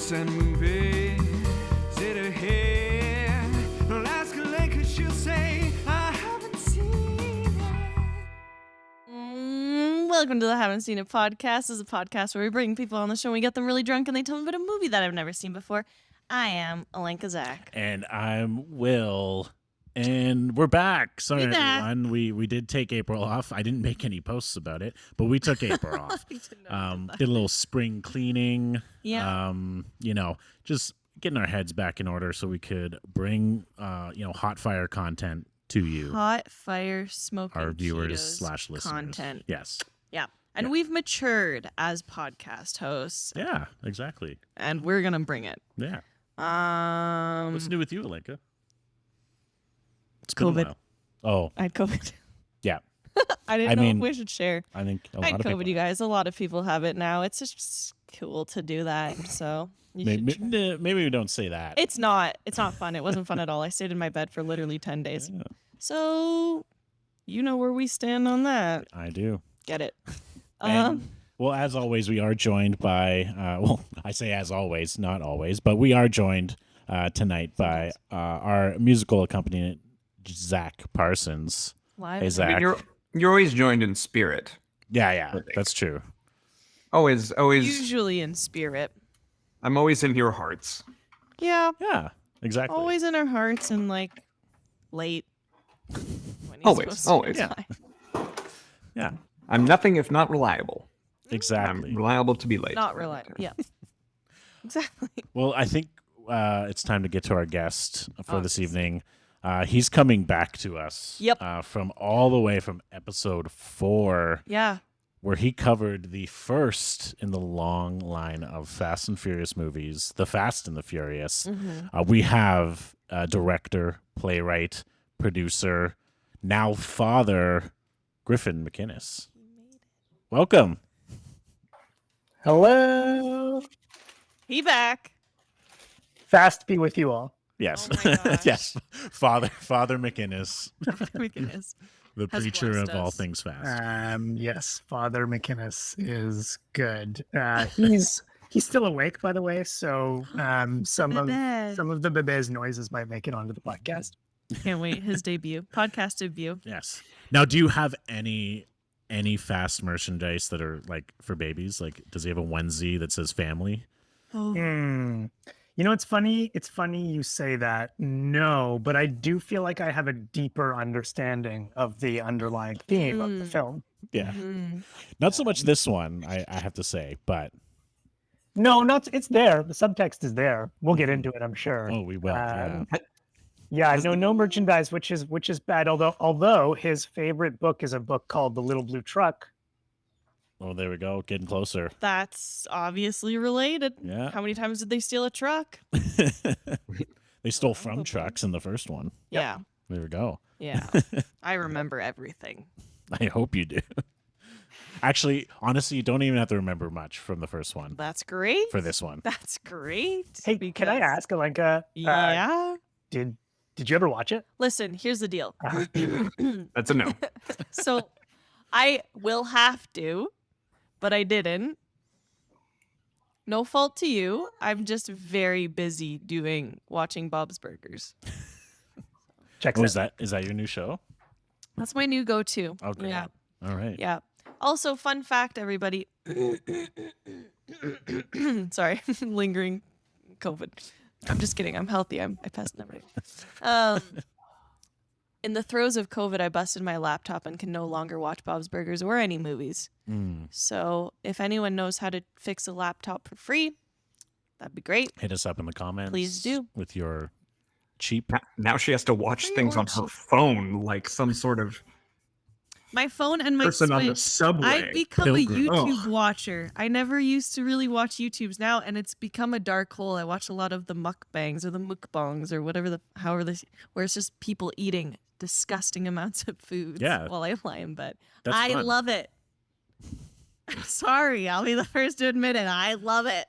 books and movies. Sit ahead. Don't ask her like 'cause she'll say, I haven't seen it. Welcome to the Haven't Seen It podcast. This is a podcast where we bring people on the show and we get them really drunk and they tell me about a movie that I've never seen before. I am Alenka Zach. And I'm Will. And we're back. Sorry, We're back. everyone. We did take April off. I didn't make any posts about it, but we took April off. Did that. Did a little spring cleaning. Yeah. Just getting our heads back in order so we could bring, hot fire content to you, Hot fire smoking our viewers Cheetos / listeners. content. Yes. Yeah. And we've matured as podcast hosts. Yeah, exactly. And we're going to bring it. Yeah. Um, What's new with you, Alenka? It's been a COVID. while. Oh, I had COVID. yeah. I didn't know if we should share. I think a I lot had of COVID, people. you guys. A lot of people have it now. It's just cool to do that. So you should try. Maybe we don't say that. It's not fun. It wasn't fun at all. I stayed in my bed for literally 10 days. Yeah, So you know where we stand on that. I do. Get it. And, well, as always, we are joined by, I say as always, not always, but we are joined tonight by our musical accompanist, Zach Parsons. Live. Hey, I Zach. mean, you're always joined in spirit. Yeah, think. that's true. Always. Usually in spirit. I'm always in your hearts. Yeah. Yeah, exactly. Always in our hearts and like late. When he's Always, supposed to be always. fine. Yeah, I'm nothing if not reliable. exactly. I'm reliable to be late. Not reliable. Yeah. Exactly. Well, I think it's time to get to our guest for this Obviously. evening. He's coming back to us. Yep. From all the way from episode 4. Yeah. Where he covered the first in the long line of Fast and Furious movies, The Fast and the Furious. We have director, playwright, producer, now father, Griffin McInnes. Welcome. Hello. He back. Fast to be with you all. Yes. Oh my gosh. Yes. Father McInnes, McInnes. the Has preacher of blessed all us. things fast. Yes, Father McInnes is good. He's still awake, by the way. So some of the bebes noises might make it onto the podcast. Can't wait. His debut. Podcast debut. Yes. Now, do you have any fast merchandise that are like for babies? Like, does he have a onesie that says family? Oh. You know, it's funny. It's funny you say that. No, but I do feel like I have a deeper understanding of the underlying theme of the film. Yeah. Mm. Not so much this one, I have to say, but No, not. It's there. The subtext is there. We'll get into it, I'm sure. oh, we will. Yeah. Yeah, no merchandise, which is bad. Although his favorite book is a book called The Little Blue Truck. Oh, there we go. Getting closer. That's obviously related. Yeah. How many times did they steal a truck? They stole from trucks in the first one. Yeah. There we go. Yeah. I remember everything. I hope you do. Actually, honestly, you don't even have to remember much from the first one That's great. for this one. That's great. Hey, can I ask, Alenka? Yeah. Did you ever watch it? Listen, here's the deal. That's a no. So I will have to, but I didn't. No fault to you. I'm just very busy watching Bob's Burgers. Check Oh, is that your new show? That's my new go-to. Okay. Yeah. All right. Yeah. Also, fun fact, everybody. Sorry, lingering COVID. I'm just kidding. I'm healthy. I passed everything. In the throes of COVID, I busted my laptop and can no longer watch Bob's Burgers or any movies. Mm. So if anyone knows how to fix a laptop for free, that'd be great. Hit us up in the comments. Please do. With your cheap. Now she has to watch things on her phone like some sort of My phone and my person on the Switch. subway. I've become a Pilgrim. YouTube Ugh. watcher. I never used to really watch YouTubes now, and it's become a dark hole. I watch a lot of the mukbangs or the mukbangs or where it's just people eating disgusting amounts of food Yeah. while I lie in bed. That's I fun. love it. I'm sorry, I'll be the first to admit it. I love it.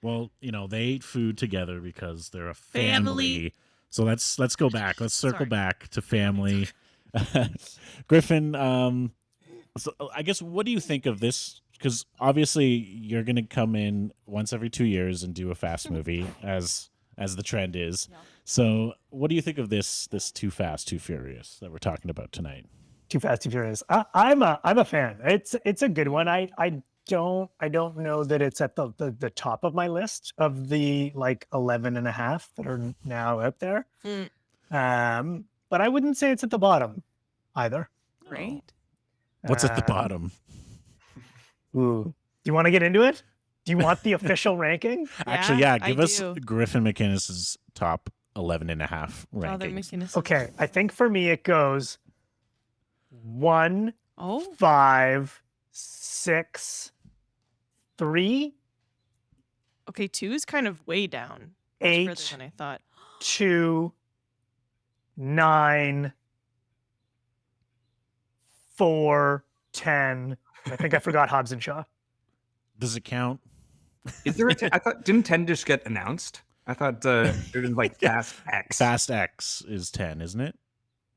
Well, they ate food together because they're a family. Family. So let's go back. Let's circle Sorry. back to family. Griffin, so I guess what do you think of this because obviously you're gonna come in once every 2 years and do a Fast movie as the trend is. Yeah. So, what do you think of this Too Fast, Too Furious that we're talking about tonight? Too Fast, Too Furious. I'm a fan. It's a good one. I don't know that it's at the top of my list of the like 11 and a half that are now out there. But I wouldn't say it's at the bottom either. Right. What's at the Um, bottom? Ooh. Do you want to get into it? Do you want the official ranking? Actually, Yeah, give I us do. Griffin McInnes' top 11 and a half Father rankings. McInnes. Okay, I think for me it goes 1, Oh, 5, 6, 3, okay. 2 is kind of way down. Much 8, further than I thought. 2, 9, 4, 10. I think I forgot Hobbs and Shaw. Does it count? Is there I thought didn't 10 just get announced? I thought it was like Fast X. Fast X is 10, isn't it?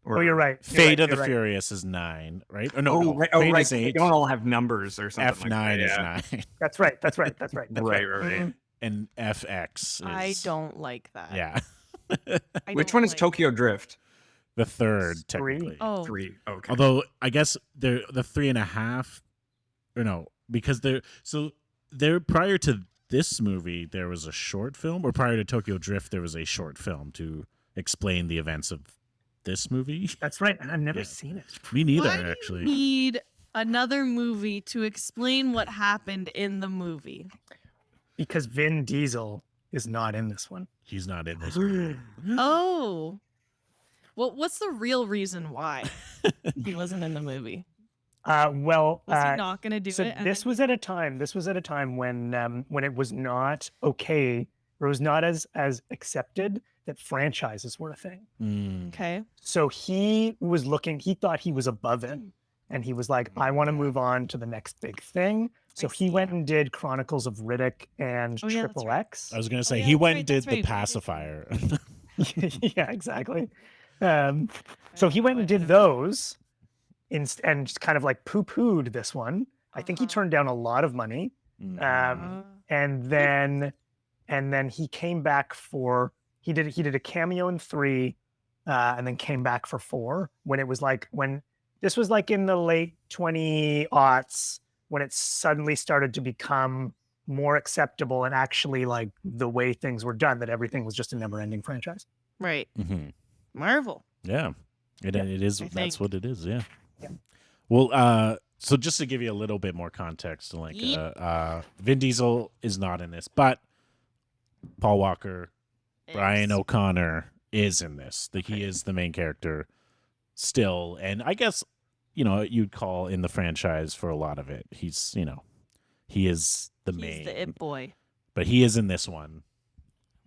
Oh, you're right. Fate of you're the right. Furious is 9, right? Or Oh, no, right. Fate Oh, right. is They 8. don't all have numbers or something. F9 like that. is Yeah. 9. That's right. That's right. Right. Mhm. And FX is... I don't like that. Yeah. I Which don't one is like- Tokyo Drift? The third, 3. technically. Oh, 3. Okay. Although, I guess they're the 3.5... Or no, because they're prior to this movie, there was a short film, or prior to Tokyo Drift, there was a short film to explain the events of this movie. That's right. And I've never Yeah. seen it. Me neither, why do you actually. need another movie to explain what happened in the movie? Because Vin Diesel is not in this one. He's not in this movie. Oh, well, what's the real reason why he wasn't in the movie? Well, Was he not going to do so it? And this then- was at a time when it was not okay, or it was not as accepted that franchises were a thing. Mm. okay. So he thought he was above it, and he was like, I want to move on to the next big thing. So I he see. went and did Chronicles of Riddick and Oh, yeah, that's Triple right. X. I was going to say, yeah, he that's went right, and did that's the right. pacifier. Yeah, exactly. So he went and did those and just kind of like poo-pooed this one. I think he Uh-huh. turned down a lot of money. Mm. And then he came back for he did a cameo in 3 and then came back for 4 when this was like in the late 20s when it suddenly started to become more acceptable and actually like the way things were done, that everything was just a never-ending franchise. Right. Mhm. Marvel. Yeah. It is. I That's think. what it is. Yeah. Yeah. Well, so just to give you a little bit more context, like, Vin Diesel is not in this, but Paul Walker, Brian It's- O'Connor is in this. He is the main character still, and I guess you'd call in the franchise for a lot of it. He's he is the He's main, the it boy. but he is in this one.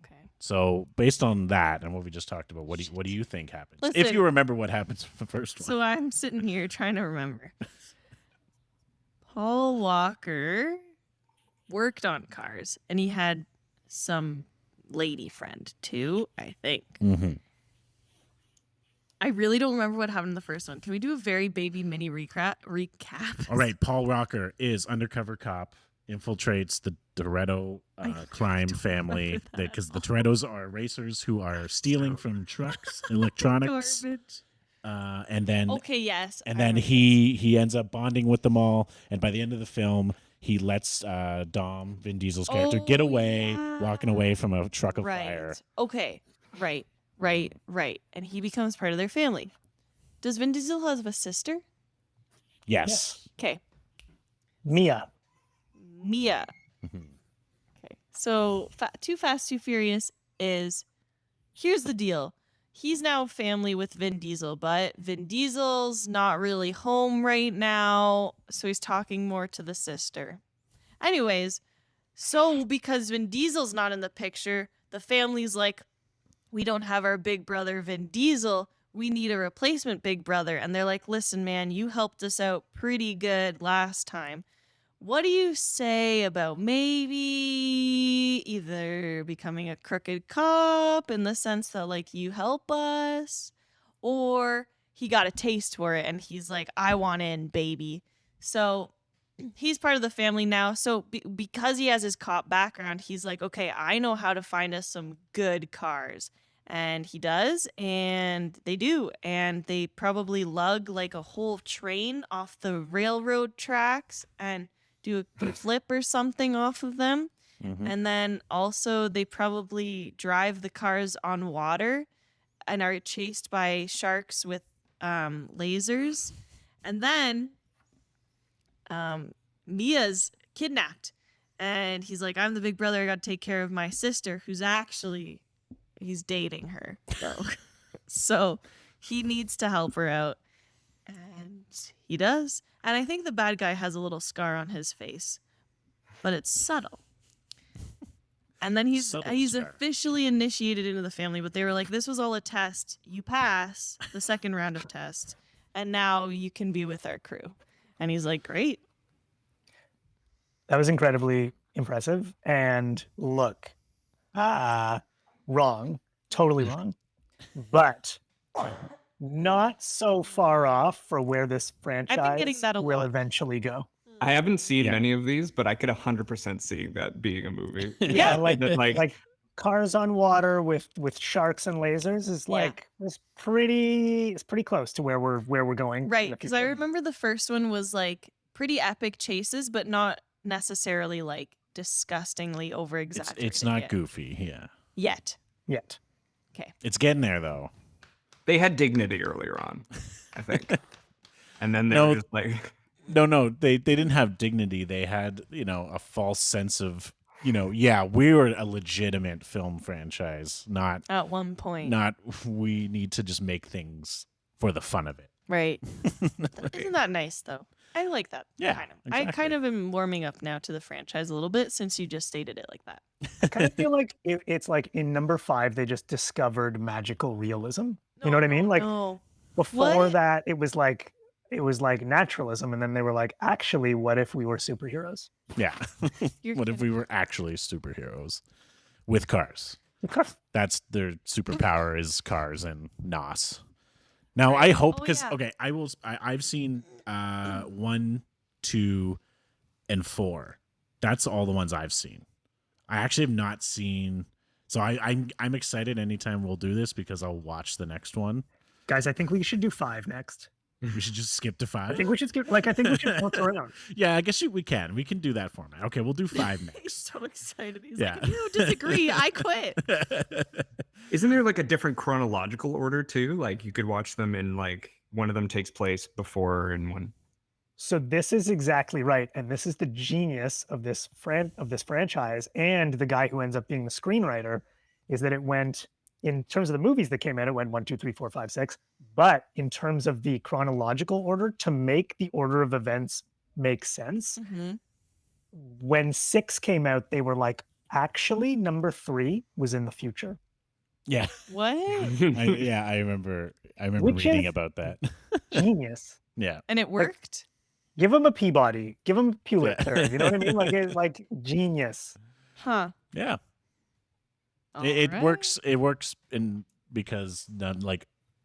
Okay. So based on that and what we just talked about, what do you think happens? If Listen. you remember what happens from the first one. So I'm sitting here trying to remember. Paul Walker worked on cars, and he had some lady friend too, I think. Mm-hmm. I really don't remember what happened in the first one. Can we do a very baby mini recap? All right, Paul Walker is undercover cop, infiltrates the Toretto crime family because the Torettos are racers who are stealing from trucks, electronics, Garbage. and then Okay, yes. and I then remember he ends up bonding with them all, and by the end of the film, he lets Dom, Vin Diesel's character, Oh, get away, yeah. walking away from a truck of this. fire. Right. Okay. Right. And he becomes part of their family. Does Vin Diesel have a sister? Yes. Okay. Mia. Mia. Mhm. Okay. So Too Fast, Too Furious is, here's the deal. He's now family with Vin Diesel, but Vin Diesel's not really home right now, so he's talking more to the sister. Anyways, so because Vin Diesel's not in the picture, the family's like, we don't have our big brother Vin Diesel. We need a replacement big brother. And they're like, listen, man, you helped us out pretty good last time. What do you say about maybe either becoming a crooked cop in the sense that, like, you help us, or he got a taste for it and he's like, I want in, baby. So he's part of the family now. So because he has his cop background, he's like, okay, I know how to find us some good cars. And he does, and they do. And they probably lug like a whole train off the railroad tracks and do a flip or something off of them. Mhm. And then also they probably drive the cars on water and are chased by sharks with lasers. And then Mia's kidnapped. And he's like, I'm the big brother. I got to take care of my sister, who's actually, he's dating her. So he needs to help her out. And he does. And I think the bad guy has a little scar on his face, but it's subtle. And then he's Subtle scar. officially initiated into the family, but they were like, this was all a test. You pass the second round of tests, and now you can be with our crew. And he's like, great. That was incredibly impressive. And look, wrong, totally wrong, but not so far off for where this franchise that a will lot. eventually go. I haven't seen Yeah. any of these, but I could 100% see that being a movie. Yeah, That, like cars on water with sharks and lasers is Yeah. like it's pretty close to where we're going. in Right, the because I future. remember the first one was like pretty epic chases, but not necessarily like disgustingly over exaggerated. It's not goofy. Yeah. yet. Yet. It's getting there though. They had dignity earlier on, I think. And then they No. were just like, No, they didn't have dignity. They had, a false sense of, yeah, we were a legitimate film franchise, not At one point, we need to just make things for the fun of it. right? Isn't that nice though? I like that. Yeah, kind of. I kind exactly. of am warming up now to the franchise a little bit since you just stated it like that. I kind of feel like it's like in number 5 they just discovered magical realism. You know what I mean? Like No. before What? that it was like naturalism, and then they were like, actually, what if we were superheroes? Yeah. You're What if kidding. we were actually superheroes with cars? That's their superpower is cars and NOS. Now I hope Oh, because yeah. I've seen 1, 2, and 4. That's all the ones I've seen. I actually have not seen. So I'm excited anytime we'll do this because I'll watch the next one. Guys, I think we should do 5 next. We should just skip to 5. I think we should skip. Like I think we should bounce around. Yeah, I guess we can. We can do that format. Okay, we'll do 5 He's next. so excited. He's Yeah. like, you disagree. I quit. isn't there like a different chronological order too? Like you could watch them in like one of them takes place before and one. So this is exactly right, and this is the genius of this franchise, and the guy who ends up being the screenwriter, is that it went, in terms of the movies that came out, it went 1, 2, 3, 4, 5, 6. But in terms of the chronological order, to make the order of events make sense, Mhm. when 6 came out, they were like, actually, number 3 was in the future. Yeah. What? I remember Which reading is- about that. Genius. Yeah. And it worked? Give him a Peabody. Give him a Pulitzer. You know what I mean? Like, it's like genius. Huh. Yeah. All It right. works. It works because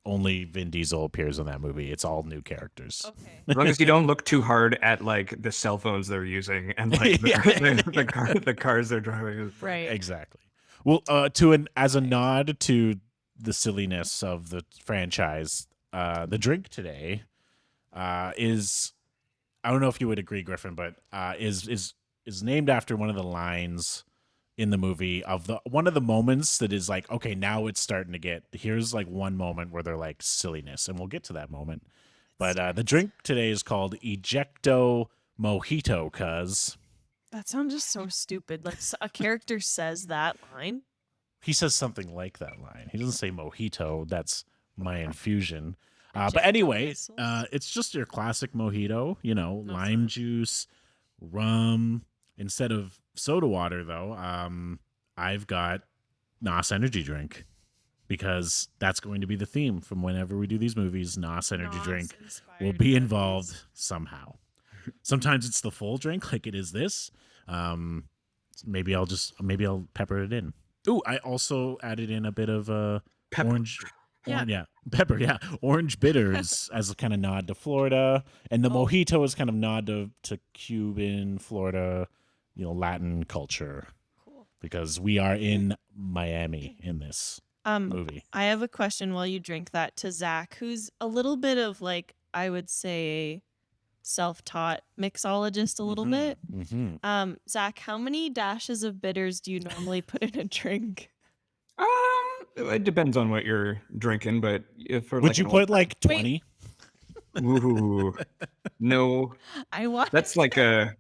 only Vin Diesel appears in that movie. It's all new characters. Okay. As long as you don't look too hard at like the cell phones they're using and like Yeah. the cars they're driving. Right. Exactly. Well, as a nod to the silliness of the franchise, the drink today is, I don't know if you would agree, Griffin, but is named after one of the lines in the movie of one of the moments that is like, okay, now it's starting to get, here's like one moment where they're like silliness, and we'll get to that moment. But the drink today is called Ejecto Mojito Cuz. That sounds just so stupid. Like a character says that line. He says something like that line. He doesn't say mojito. That's my infusion. But anyway, it's just your classic mojito, lime juice, rum. Instead of soda water, though, I've got NOS energy drink because that's going to be the theme from whenever we do these movies. NOS energy drink will be involved somehow. Sometimes it's the full drink, like it is this. Maybe I'll pepper it in. Ooh, I also added in a bit of Pepper. orange. Yeah. Pepper, yeah. Orange bitters as a kind of nod to Florida. And the mojito is kind of nod to Cuban, Florida, Latin culture. Cool. Because we are in Miami in this movie. I have a question while you drink that to Zach, who's a little bit of I would say self-taught mixologist a little bit. Mm-hmm. Zach, how many dashes of bitters do you normally put in a drink? It depends on what you're drinking, but if for Would you put 20? Ooh, no, I want. that's there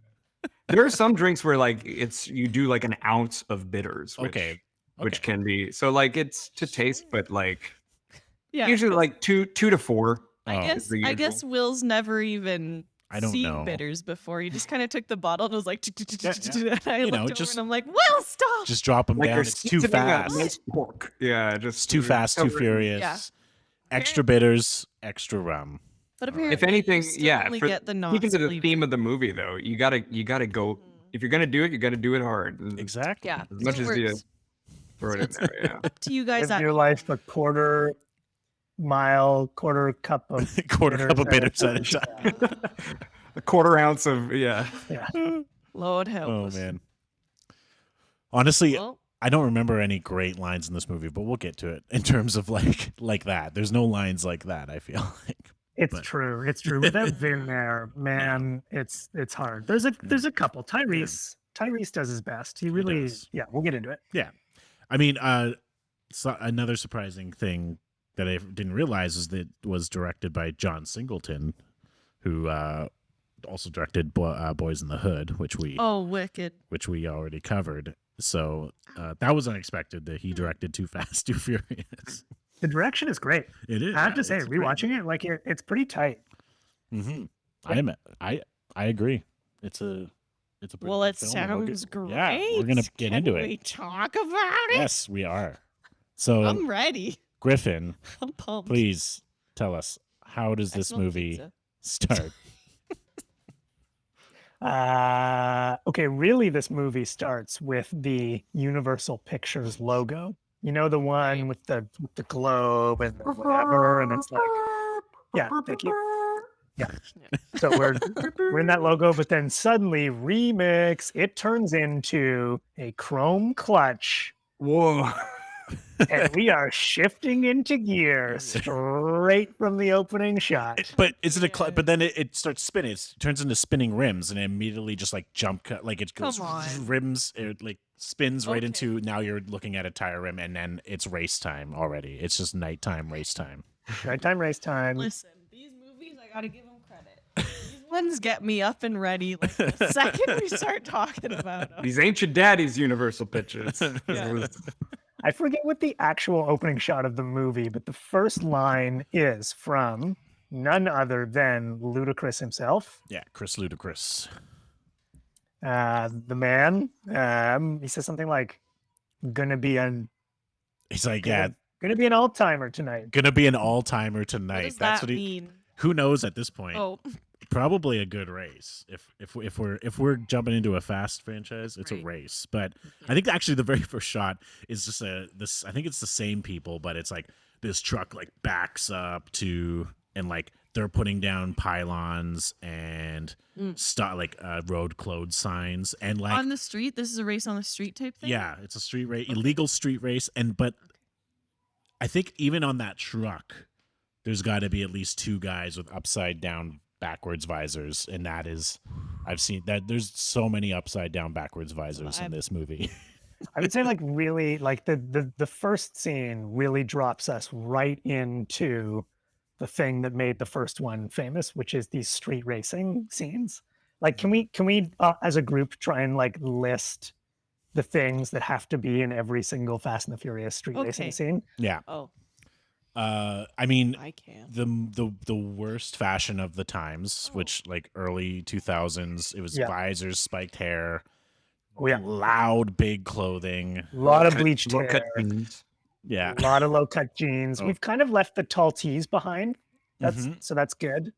are some drinks where you do an ounce of bitters, which can be it's to taste, but Yeah, usually 2 to 4. I guess Will's never even I don't seen know. bitters before. He just kind of took the bottle and was like, and I You know, looked over just- and I'm like, Will, stop. Just drop them down. you're It's too seasoning a fast. nice pork. Yeah, just It's too fast, too furious. Yeah. Extra bitters, extra rum. But apparently, If anything, you still yeah. only For, get the keeping to the non-sleep. theme of the movie, though, you gotta go. If you're gonna do it, you gotta do it hard. Exactly. Yeah, As much it as you works. throw it in there. Yeah. Up to you guys. Live your life a quarter cup of Quarter cup of bitters at a time. A quarter ounce of Lord help Oh us. man. Honestly, Well, I don't remember any great lines in this movie, but we'll get to it in terms of like that. There's no lines like that, I feel like. It's But- true. It's true. Without Vin there, man, it's hard. There's a couple. Tyrese does his best. He really does. yeah, we'll get into it. I mean, another surprising thing that I didn't realize is that it was directed by John Singleton, who also directed Boys in the Hood, which we wicked. already covered. So that was unexpected that he directed Too Fast, Too Furious. The direction is great. It is. I have to say, rewatching it, it's pretty tight. Mm-hmm. I agree. It's a pretty Well, good it film, and we'll sounds great. Yeah, we're gonna get into Can it. we talk about it? Yes, we are. So I'm ready. Griffin, I'm pumped. please tell us, how does I this smell movie pizza. start? Okay, really, this movie starts with the Universal Pictures logo. You know, the one with the globe and the whatever, and it's like, yeah, thank you. Yeah. So we're in that logo, but then suddenly remix, it turns into a chrome clutch, Whoa. and we are shifting into gear straight from the opening shot. But is it but then it starts spinning. It turns into spinning rims, and it immediately just like jump cut, like it goes Come on. rims. It like spins right Okay. into, now you're looking at a tire rim, and then it's race time already. It's just nighttime race time. Nighttime race time. Listen, these movies, I gotta give them credit. These ones get me up and ready like the second we start talking about them. These ancient daddies Universal Pictures. Yeah. I forget what the actual opening shot of the movie, but the first line is from none other than Ludacris himself. Yeah, Chris Ludacris. The man, he says something like, "Gonna be an He's like, yeah, gonna be an all-timer tonight." gonna be an all-timer What tonight. does That's that what he. mean? Who knows at this point? Oh, Probably a good race. If we're jumping into a fast franchise, it's a Right. race. But I think actually the very first shot is just this. I think it's the same people, but it's like this truck like backs up to, and like they're putting down pylons and road closed signs, and like on the street. This is a race on the street type thing. yeah, it's a street race, illegal street race, but I think even on that truck, there's got to be at least two guys with upside down backwards visors, and that is, I've seen that. There's so many upside down backwards visors in this movie. I would say like really like the first scene really drops us right into the thing that made the first one famous, which is these street racing scenes. Like, can we as a group try and like list the things that have to be in every single Fast and the Furious street Okay. racing scene? Yeah, Oh, I mean, I can. the worst fashion of the times, which like early 2000s, it was Yeah. visors, spiked hair, Oh yeah, loud big clothing. a lot of bleached Low hair, cut jeans. Yeah, a lot of low cut jeans. Oh. We've kind of left the tall tees behind. That's Mhm. so that's good.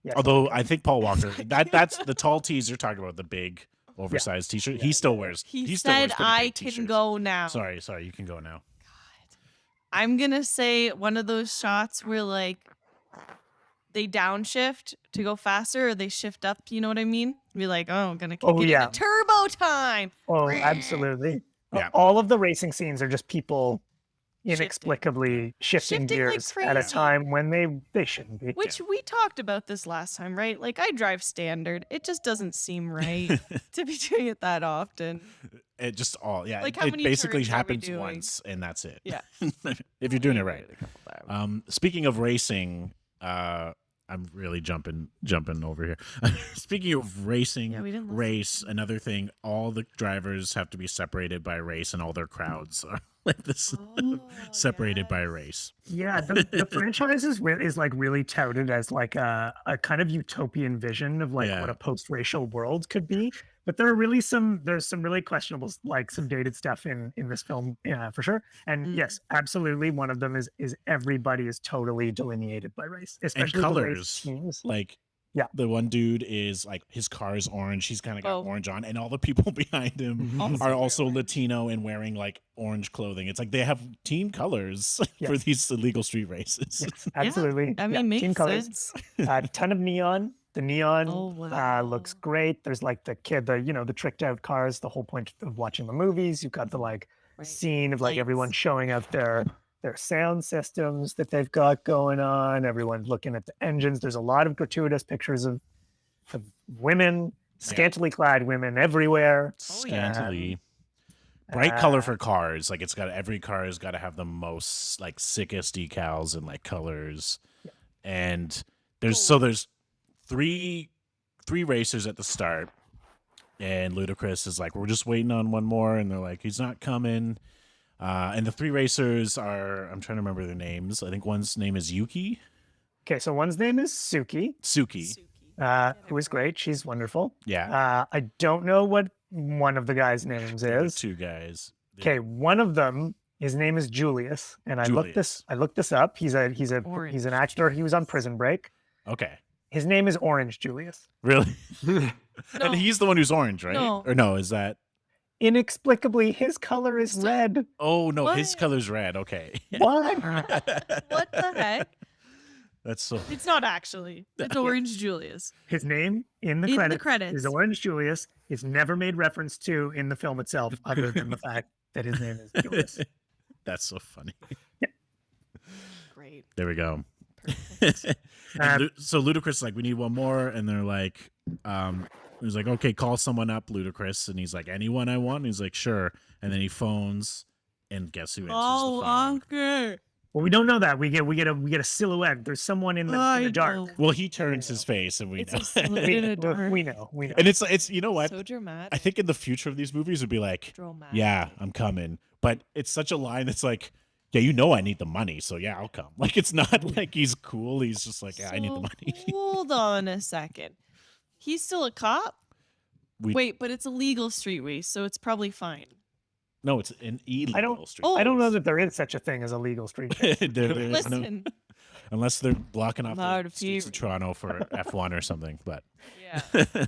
Yeah. although I think Paul Walker, that's the tall tees you're talking about, the big oversized t-shirt. He still wears. He still wears said pretty I big can t-shirts. go now. Sorry, you can go now. I'm gonna say one of those shots where like they downshift to go faster, or they shift up. You know what I mean? Be like, oh, I'm gonna kick Oh, it yeah. into turbo time. Oh, absolutely. Yeah. All of the racing scenes are just people Shifting. inexplicably shifting Shifting like gears at a crazy. time when they shouldn't be. Which we talked about this last time, right? Like I drive standard. It just doesn't seem right to be doing it that often. It just Like, how it many basically turns are we happens doing? once and that's it. Yeah. If you're doing it right. A couple times. Speaking of racing, I'm really jumping over here. Speaking of racing, Yeah, we didn't listen. race, another thing, all the drivers have to be separated by race and all their crowds are like this separated by race. Yeah, the franchise is like really touted as like a kind of utopian vision of like what a post-racial world could be. But there's some really questionable, like some dated stuff in this film, for sure. And yes, absolutely, one of them is everybody is totally delineated by race, especially and the colors. race teams. Like Yeah. the one dude is like his car is orange. He's kind of got Oh. orange on, and all the people behind him Also are wear also orange. Latino and wearing like orange clothing. It's like they have team colors for Yes. these illegal street races. Yes, absolutely. I mean, team makes colors. sense. A ton of neon. The neon Oh, wow. looks great. There's like the tricked out cars. The whole point of watching the movies. You've got the like Right. scene of like everyone Lights. showing out their sound systems that they've got going on. Everyone's looking at the engines. There's a lot of gratuitous pictures of women, scantily clad women everywhere. Scantily. Bright color for cars. Like every car has got to have the most like sickest decals and like colors. And there's three racers at the start. And Ludacris is like, we're just waiting on one more, and they're like, he's not coming. And the three racers are, I'm trying to remember their names. I think one's name is Yuki. Okay, so one's name is Suki, Suki. who is great. She's wonderful. Yeah. I don't know what one of the guys' names There's is. two guys. Okay, one of them, his name is Julius, and I looked this up. He's an Orange. actor. He was on Prison Break. Okay. His name is Orange Julius. Really? No. And he's the one who's orange, right? No. Or no, is that? Inexplicably, his color is red. Oh, no, his What? color's red. Okay. What? What the heck? That's so. It's not actually. It's Orange Julius. His name in the In the credits, credits. is Orange Julius. It's never made reference to in the film itself, other than the fact that his name is Julius. That's so funny. Great. There we go. Perfect. So Ludacris is like, we need one more, and they're like, he's like, okay, call someone up, Ludacris, and he's like, anyone I want. And he's like, sure, and then he phones, and guess who answers the phone? okay. Well, we don't know that. We get a silhouette. There's someone in the dark. Well, he turns his face, and we It's know. a silhouette in a dark. We know. And it's you know what? So dramatic. I think in the future of these movies would be like, Dramatic. yeah, I'm coming, but it's such a line that's like, yeah, you know I need the money, so yeah, I'll come. Like it's not like he's cool. He's just like, yeah, I need the So, money. Hold on a second. He's still a cop? Wait, but it's a legal street race, so it's probably fine. No, it's an illegal street. Oh. I don't know that there is such a thing as a legal street race. there is no, Listen. unless they're blocking off Loud the streets of fever. Toronto for F1 or something. But Yeah.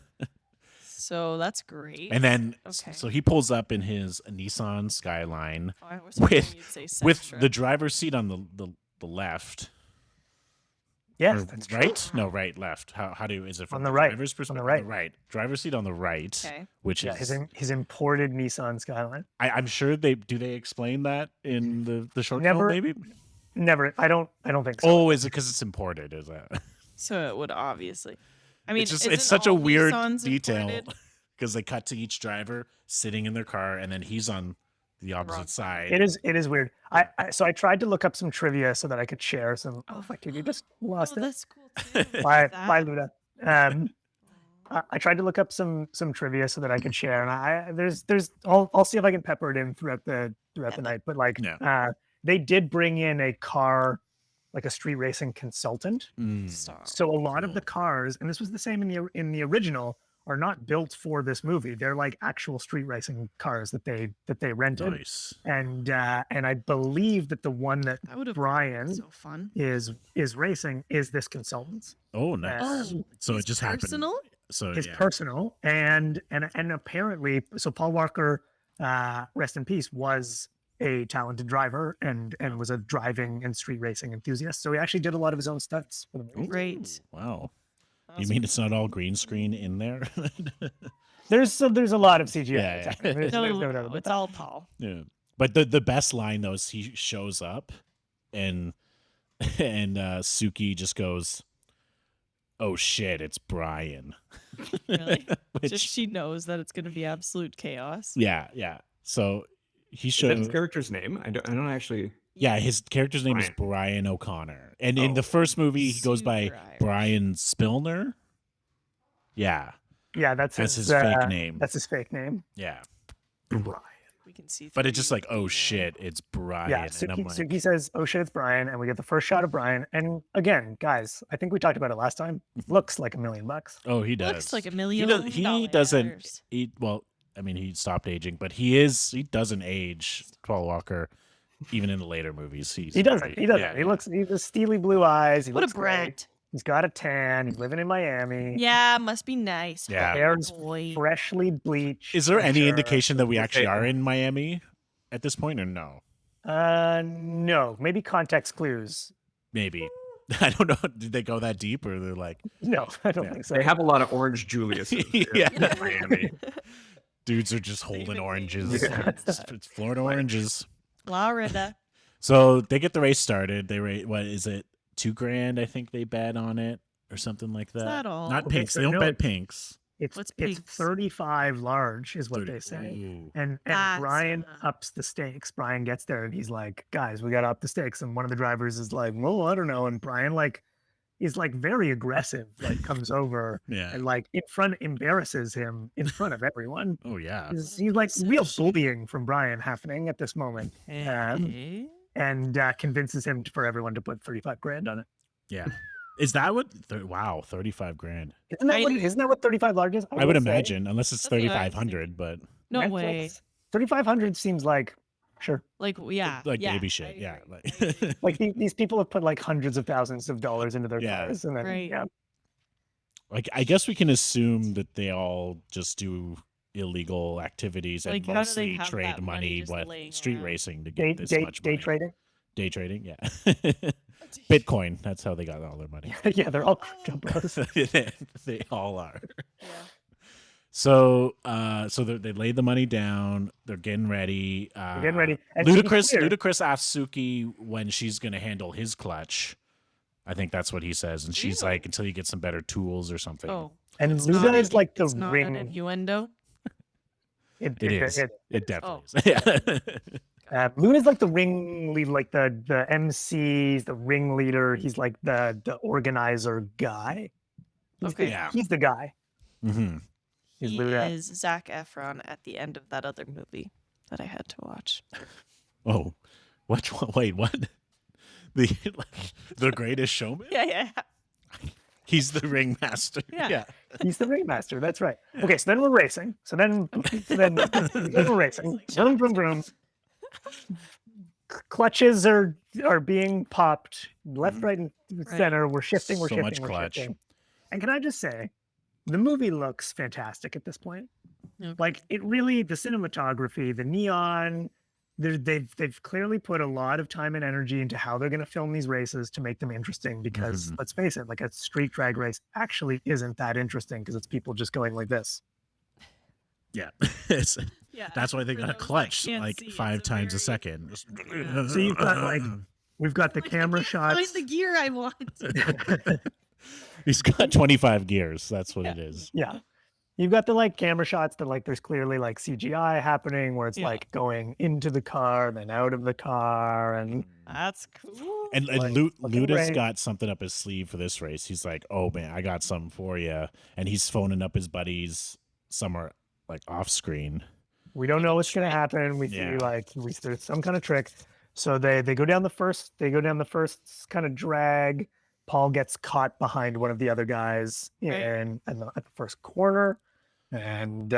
So that's great. and then Okay. so he pulls up in his Nissan Skyline I was hoping with you'd say with Sentra. the driver's seat on the left. Yes, Or that's true. right? No, right, left. How do is it from On the right. driver's On perspective? the On the right. Driver's seat on the right, Okay. which Yeah, is his imported Nissan Skyline. I'm sure they explain that in the short Never- film, maybe. Never. I don't think so. Oh, is it because it's imported? Is that? So it would obviously. I mean, It's just isn't it's such a all weird Nissans detail imported? because they cut to each driver sitting in their car and then he's on the opposite Wrong. side. It is weird. So I tried to look up some trivia so that I could share some. Oh, fuck, dude, you just lost Oh, it. that's cool too. Bye, That- bye, Luda. I tried to look up some trivia so that I could share, and I'll see if I can pepper it in throughout the night. But like, Yeah. they did bring in a car, like a street racing consultant. Mm. Stop. So a lot of the cars, and this was the same in the original, are not built for this movie. They're like actual street racing cars that they rented. Nice. And I believe that the one that That would have Brian been so fun. is racing is this consultant's. Oh, nice. Oh, So it His just happened. personal? So His yeah. personal and apparently, so Paul Walker, rest in peace, was a talented driver and was a driving and street racing enthusiast. So he actually did a lot of his own stunts for the movie. Great. Wow. You mean it's not all green screen in there? There's a lot of CGI. Yeah. There's no doubt No, about it's that. all Paul. Yeah. But the best line though is he shows up and Suki just goes, "Oh shit, it's Brian." Really? Which, Just she knows that it's going to be absolute chaos. yeah. So he Is that shows his character's name? I don't actually. Yeah, his character's name is Brian O'Connor. And in the first movie he goes by Super Irish. Brian Spillner. Yeah. Yeah, that's His fake name. That's his fake name. Yeah. Brian. We can see. But it's just through like, oh the- shit, it's Brian. Yeah, And I'm like, Suki says, "Oh shit, it's Brian," and we get the first shot of Brian. And again, guys, I think we talked about it last time. Looks like $1 million. oh, he does. Looks like $1 million. He doesn't well, I mean, he stopped aging, but he doesn't age, Paul Walker, even in the later movies. He doesn't. Yeah, He looks. He has steely blue eyes. He What a looks great. brat. He's got a tan. He's living in Miami. Yeah, must be nice. Yeah. Hair's Boy. freshly bleached. Is there I'm any sure. indication that we actually Okay. are in Miami at this point or no? No. Maybe context clues. Maybe. I don't know. Did they go that deep or they're like, No, I don't Yeah. think so. They have a lot of Orange Julius. yeah, Miami. Dudes are just holding oranges. Yeah. It's Florida oranges. Florida. So they get the race started. They rate, what is it? $2,000, I think they bet on it or something like that. that all? Not Okay, pinks. so They don't no, bet pinks. It's What's it's pigs? 35 large is what 30 they say. Ooh. And That's, Brian ups the stakes. Brian gets there and he's like, "Guys, we got to up the stakes." And one of the drivers is like, "Well, I don't know." And Brian is very aggressive, comes over Yeah. and embarrasses him in front of everyone. Oh yeah. He's like real bullying from Brian happening at this moment, Eh? and convinces him for everyone to put 35 grand on it. Yeah. Is that what? Wow, $35,000. Isn't that what 35 large is? I would will say imagine, unless it's That's what I was 3,500, but No Netflix, way. 3,500 seems like sure. Yeah. like yeah, baby I shit. Yeah. agree. Like, Like these people have put like hundreds of thousands of dollars into their Yeah. cars, and then Right. yeah, like I guess we can assume that they all just do illegal activities and Like, how do they mostly have trade that money money just with laying street around? racing to day get this day, much day money. trading. Day trading, yeah. Bitcoin. That's how they got all their money. Yeah, they're all crypto bros. They all are. Yeah. So, they laid the money down. They're getting ready. We're getting ready. And to be clear- Ludacris asks Suki when she's going to handle his clutch. I think that's what he says, and she's like, until you get some better tools or something. Oh, And it's Luda not- is like the it's not ring. an innuendo. It is. It definitely Oh. is. Yeah. Luda's like the ring lead, like the MC, the ringleader. He's like the organizer guy. Okay. Yeah. He's the guy. hmm He's He Luda. is Zac Efron at the end of that other movie that I had to watch. Oh, which one? Wait, what? The Greatest Showman? Yeah. He's the ringmaster. Yeah. He's the ringmaster. That's right. Okay, so then we're racing. So then we're racing. Vroom, vroom, vroom. Clutches are being popped left, right, and center. We're shifting. We're So shifting. much we're clutch. shifting. And can I just say, the movie looks fantastic at this point. Okay. Like it really, the cinematography, the neon. They've clearly put a lot of time and energy into how they're going to film these races to make them interesting. Because let's face it, like a street drag race actually isn't that interesting because it's people just going like this. Yeah. Yeah. That's why they For got a those that clutch can't like see, it's 5 a times a very- second. So you've got we've got the camera Find shots. the gear I want. He's got 25 gears. That's what it is. Yeah. You've got the camera shots that there's clearly CGI happening where it's Yeah. going into the car, then out of the car, and That's cool. And Like, looking Luda's great. got something up his sleeve for this race. He's like, "Oh man, I got something for you," and he's phoning up his buddies somewhere off screen. we don't know what's gonna happen. We Yeah. see there's some kind of trick. So they go down the first kind of drag. Paul gets caught behind one of the other guys Right. at the first corner, and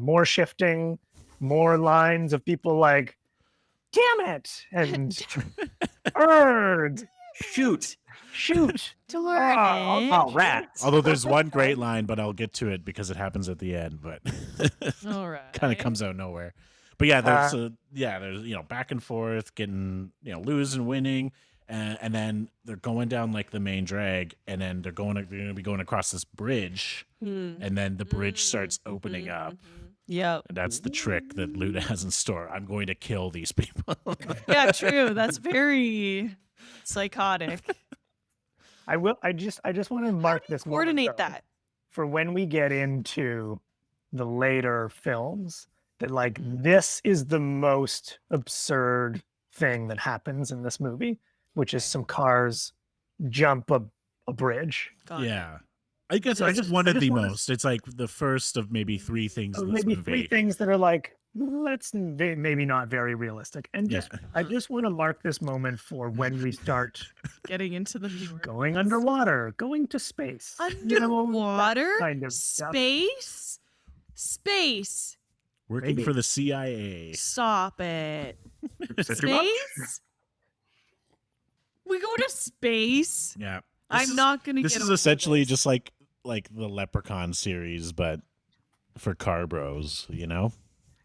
more shifting, more lines of people like, "Damn it!" and "Erd, Shoot. shoot, Darn oh, it. rats." Although there's one great line, but I'll get to it because it happens at the end, but All right. kind of comes out of nowhere. But yeah, there's back and forth, getting losing and winning, and then they're going down like the main drag, and then they're going to be going across this bridge, and then the bridge starts opening up. Yeah, And that's the trick that Luda has in store. I'm going to kill these people. yeah, true. That's very psychotic. I just want to mark this moment, Coordinate though, that. for when we get into the later films. That like this is the most absurd thing that happens in this movie, which is some cars jump a bridge. Yeah. I guess I just wanted the most. It's like the first of maybe three things in this Maybe movie. three things that are like, maybe not very realistic. And just, I just want to mark this moment for when we start Getting into the viewer. going underwater, going to space. Underwater? Kind of stuff. Space. Working Maybe. for the CIA. Stop it. Said too much? Space? We go to space? Yeah. I'm not going to get This is over essentially this. just like the Leprechaun series, but for car bros,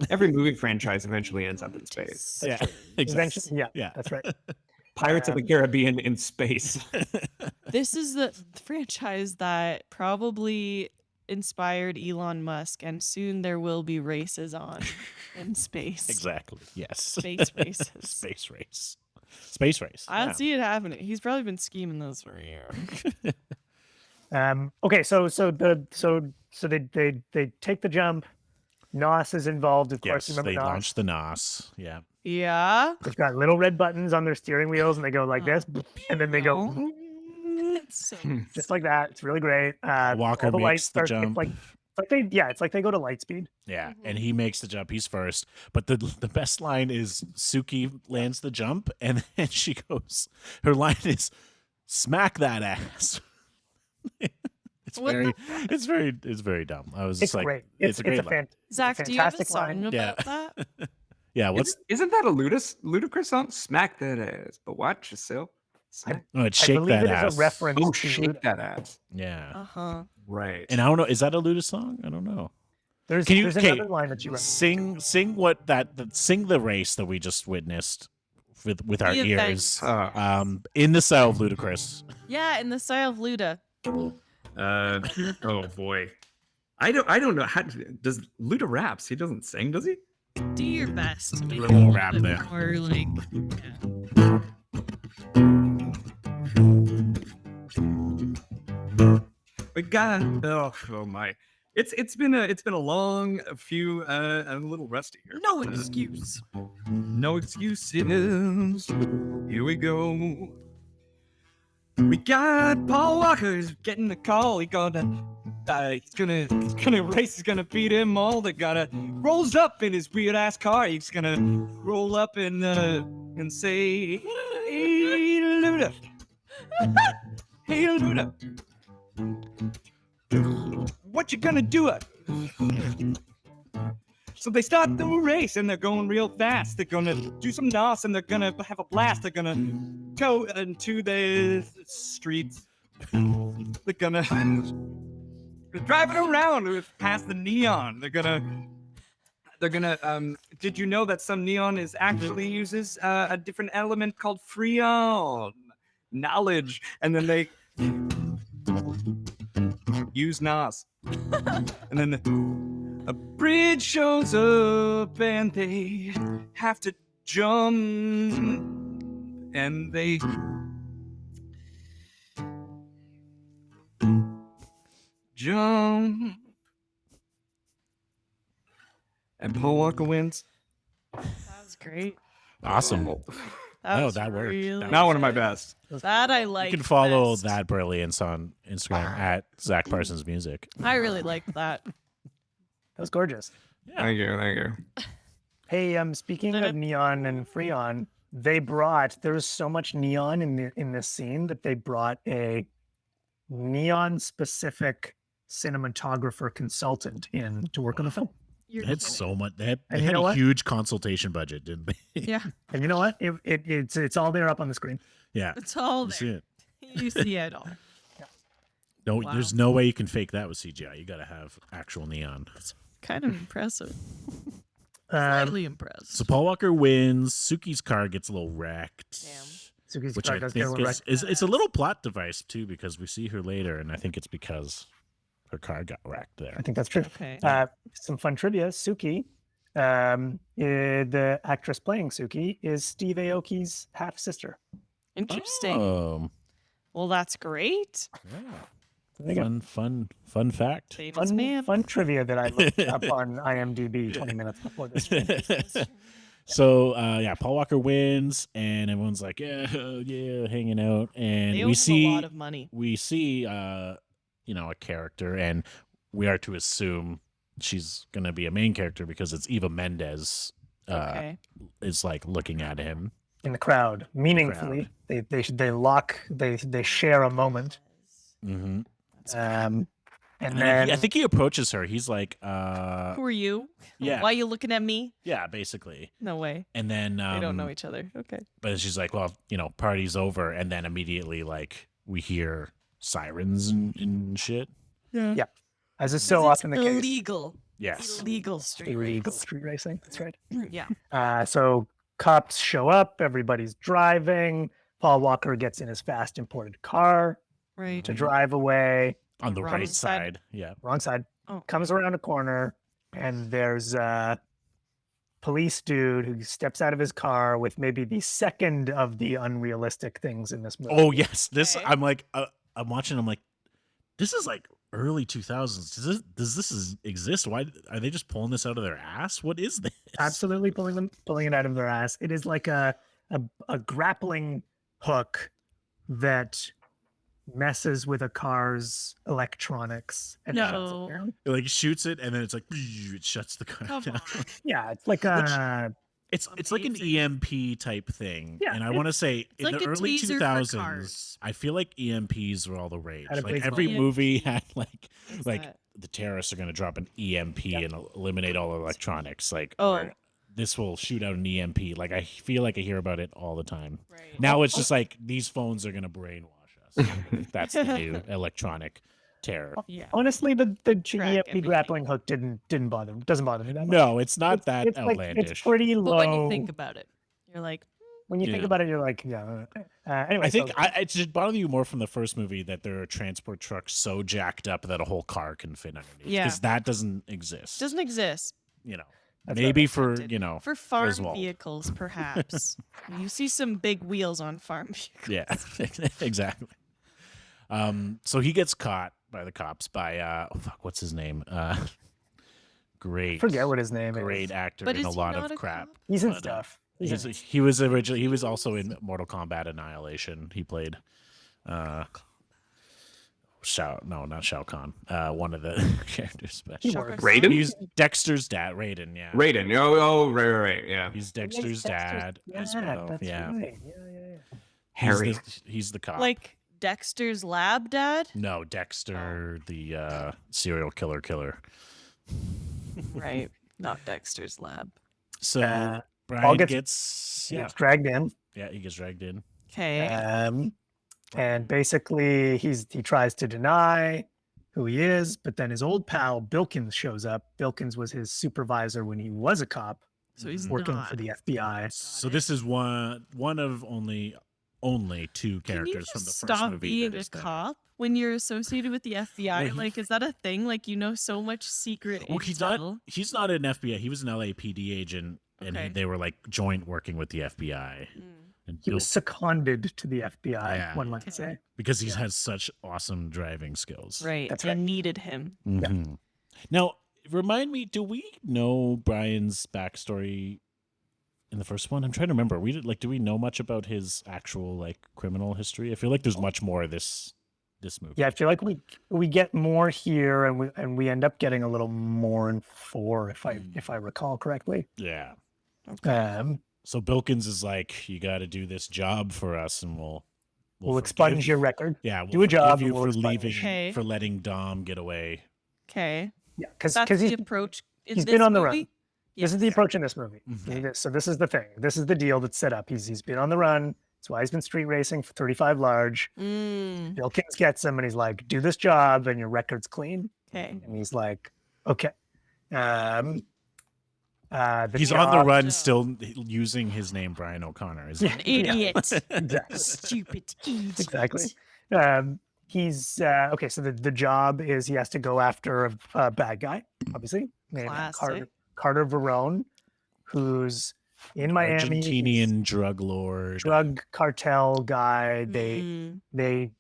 Every movie franchise eventually ends up in space. Yeah. Eventually, Yeah. yeah, that's right. Pirates of the Caribbean in space. This is the franchise that probably inspired Elon Musk, and soon there will be races on in space. Exactly. Yes. Space races. Space race. Space race. I don't see it happening. He's probably been scheming those for a year. Okay, so they take the jump. Nos is involved, of course. Yes, Remember they Nos? launched the NOS. Yeah. Yeah. They've got little red buttons on their steering wheels, and they go like this, and then they go So just like that. It's really great. Walker all the makes lights the are- jump. It's like they go to light speed. Yeah, and he makes the jump. He's first. But the best line is Suki lands the jump, and then she goes. Her line is, "Smack that ass." It's very dumb. I was just It's like, great. It's a great line. Zach, do you have a fantastic song line. about Yeah. that? Yeah, what's Isn't that a ludicrous song? Smack that ass, but watch yourself. Smack. no? It's I shake believe that it ass. is a reference Oh, to shake that ass. Yeah, Uh-huh. Right. and I don't know. Is that a Luda song? I don't know. There's Can you- okay, another line that you read. Sing sing the race that we just witnessed with our The event. ears. In the style of Ludacris. Yeah, in the style of Luda. Oh boy. I don't know how does Luda raps. He doesn't sing, does he? Do your best to make it a Little little rap bit there. more like We got oh my. It's been a long few I'm a little rusty here. no excuse. No excuses. Here we go. We got Paul Walker's getting the call. He's gonna race. He's gonna beat them all. They rolls up in his weird ass car. He's gonna roll up and say, "Hey Luda, hey Luda, what you gonna do?" So they start the race and they're going real fast. They're gonna do some nos and they're gonna have a blast. They're gonna go into the streets. They're gonna they're driving around past the neon. They're gonna did you know that some neon actually uses a different element called freon? Knowledge. And then they use nos. And then a bridge shows up and they have to jump and they jump and Paul Walker wins. That was great. Awesome. That Oh, was that worked. really That Not one of my best. That I like. You can follow best. that brilliance on Instagram at Zach Parsons Music. I really liked that. That was gorgeous. Thank you. Hey, speaking of neon and freon, there was so much neon in this scene that they brought a neon specific cinematographer consultant in to work on the film. You're They had kidding. so much. They had And you know a what? huge consultation budget, didn't they? Yeah, And you know what? It's all there up on the screen. Yeah. it's all You see there. it. You see it all. No, Wow. there's no way you can fake that with CGI. You got to have actual neon. Kind of impressive. Slightly impressed. So Paul Walker wins. Suki's car gets a little wrecked. Damn. Suki's Which car I does get a think little is, wrecked. it's a little plot device too, because we see her later, and I think it's because her car got wrecked there. I think that's true. Okay. Some fun trivia. Suki, the actress playing Suki, is Steve Aoki's half sister. Interesting. Oh, Well, that's great. There you go. fun fact. Famous man. Fun trivia that I looked up on IMDb 20 minutes before this. So yeah, Paul Walker wins, and everyone's like, yeah, hanging out, and They owe we him see a lot of money. a character, and we are to assume she's gonna be a main character because it's Eva Mendes. Okay. Is like looking at him. In the crowd, meaningfully, they share a moment, Mm-hmm. and And then I think he approaches her. He's like, Who are you? yeah. Why are you looking at me? yeah, basically. No way. And then They don't know each other. Okay. but she's like, well, party's over, and then immediately like we hear sirens and shit. Yeah. as is so often the case, Illegal. Yes. Illegal street illegal race. street racing. That's right. Yeah. So cops show up. Everybody's driving. Paul Walker gets in his fast imported car Right. to drive away. On the Wrong right side. side. Yeah. Wrong side. Oh. Comes around a corner, and there's a police dude who steps out of his car with maybe the second of the unrealistic things in this movie. Oh yes. This Okay. I'm like I'm watching. I'm like, this is like early 2000s. Does this exist? Why are they just pulling this out of their ass? What is this? Absolutely pulling it out of their ass. It is like a grappling hook that messes with a car's electronics and shuts No. it down. It like shoots it, and then it's like it shuts the car Come down. on. Yeah, it's like a It's like an EMP type thing. Yeah, And I want to say in like the a early taser for 2000s, cars. I feel like EMPs were all the rage. Had a Like big every EMP. movie had like What's that? the terrorists are going to drop an EMP and eliminate all electronics. Like Oh. or this will shoot out an EMP. Like I feel like I hear about it all the time. Right. Now it's just like these phones are going to brainwash us. That's the new electronic terror. Yeah. honestly the Track EMP everything. grappling hook doesn't bother me that much. No, it's not that it's like, outlandish. it's pretty low. But when you think about it, you're like, When you think Yeah. about it, you're like, yeah. Anyway, I think so, it should bother you more from the first movie that there are transport trucks so jacked up that a whole car can fit underneath. Yeah. Because that doesn't exist. doesn't exist. that's Maybe not for, Accepted. For farm Griswold. vehicles, perhaps. You see some big wheels on farm vehicles. Yeah, exactly. So he gets caught by the cops by, what's his name? Great. forget what his name Great is. actor But in is a he lot not of a crap. cop? He's in but, stuff. He was also in Mortal Kombat Annihilation. He played not Shao Kahn. One of the characters. But He works. Raiden? He's Dexter's dad, Raiden, yeah. Raiden. Oh, right, yeah. He's Dexter's dad as Yeah, well. that's Yeah. right. Yeah. Harry. He's the cop. Like Dexter's lab dad? No, Dexter, the serial killer. Right. Not Dexter's lab. So Paul Brian gets- gets He gets dragged in. he gets dragged in. Okay. And basically he tries to deny who he is, but then his old pal Bilkins shows up. Bilkins was his supervisor when he was a cop So he's working not. for the FBI. So this is one of only two Can you characters from the just first stop movie. being that a is there. cop when you're associated with the FBI? Well, he- Like, is that a thing? Like, you know so much secret Well, intel? he's not an FBI. He was an LAPD agent, and Okay. they were like joint working with the FBI. Mm. And He was seconded to the FBI, Yeah. one might Okay. say. because he has such awesome driving skills. Right. That's and right. needed him. Mhm. Now, remind me, do we know Brian's backstory in the first one? I'm trying to remember. Do we know much about his actual like criminal history? I feel like there's much more of this movie. Yeah, I feel like we get more here, and we end up getting a little more in 4, if I recall correctly. Yeah. So So Bilkins is like, you got to do this job for us, and we'll expunge forgive- your record. Yeah, we'll do a job forgive you and we'll for expunge. leaving Okay. for letting Dom get away. Okay. Yeah, That's because the he's approach in he's this been on the movie? run. This is the Yes. approach in this movie. Mhm. So this is the thing. This is the deal that's set up. He's been on the run. That's why he's been street racing for 35 large. Mm, Bilkins gets him, and he's like, "Do this job, and your record's clean." okay. And he's like, "Okay." He's on the job- run, still using his name Brian O'Connor. Is An idiot. Exactly. Stupid idiot. Exactly. He's okay. So the job is he has to go after a bad guy, obviously named Classic. Carter Verone, who's in Miami. He's Argentinian drug lord, drug cartel guy. Mm.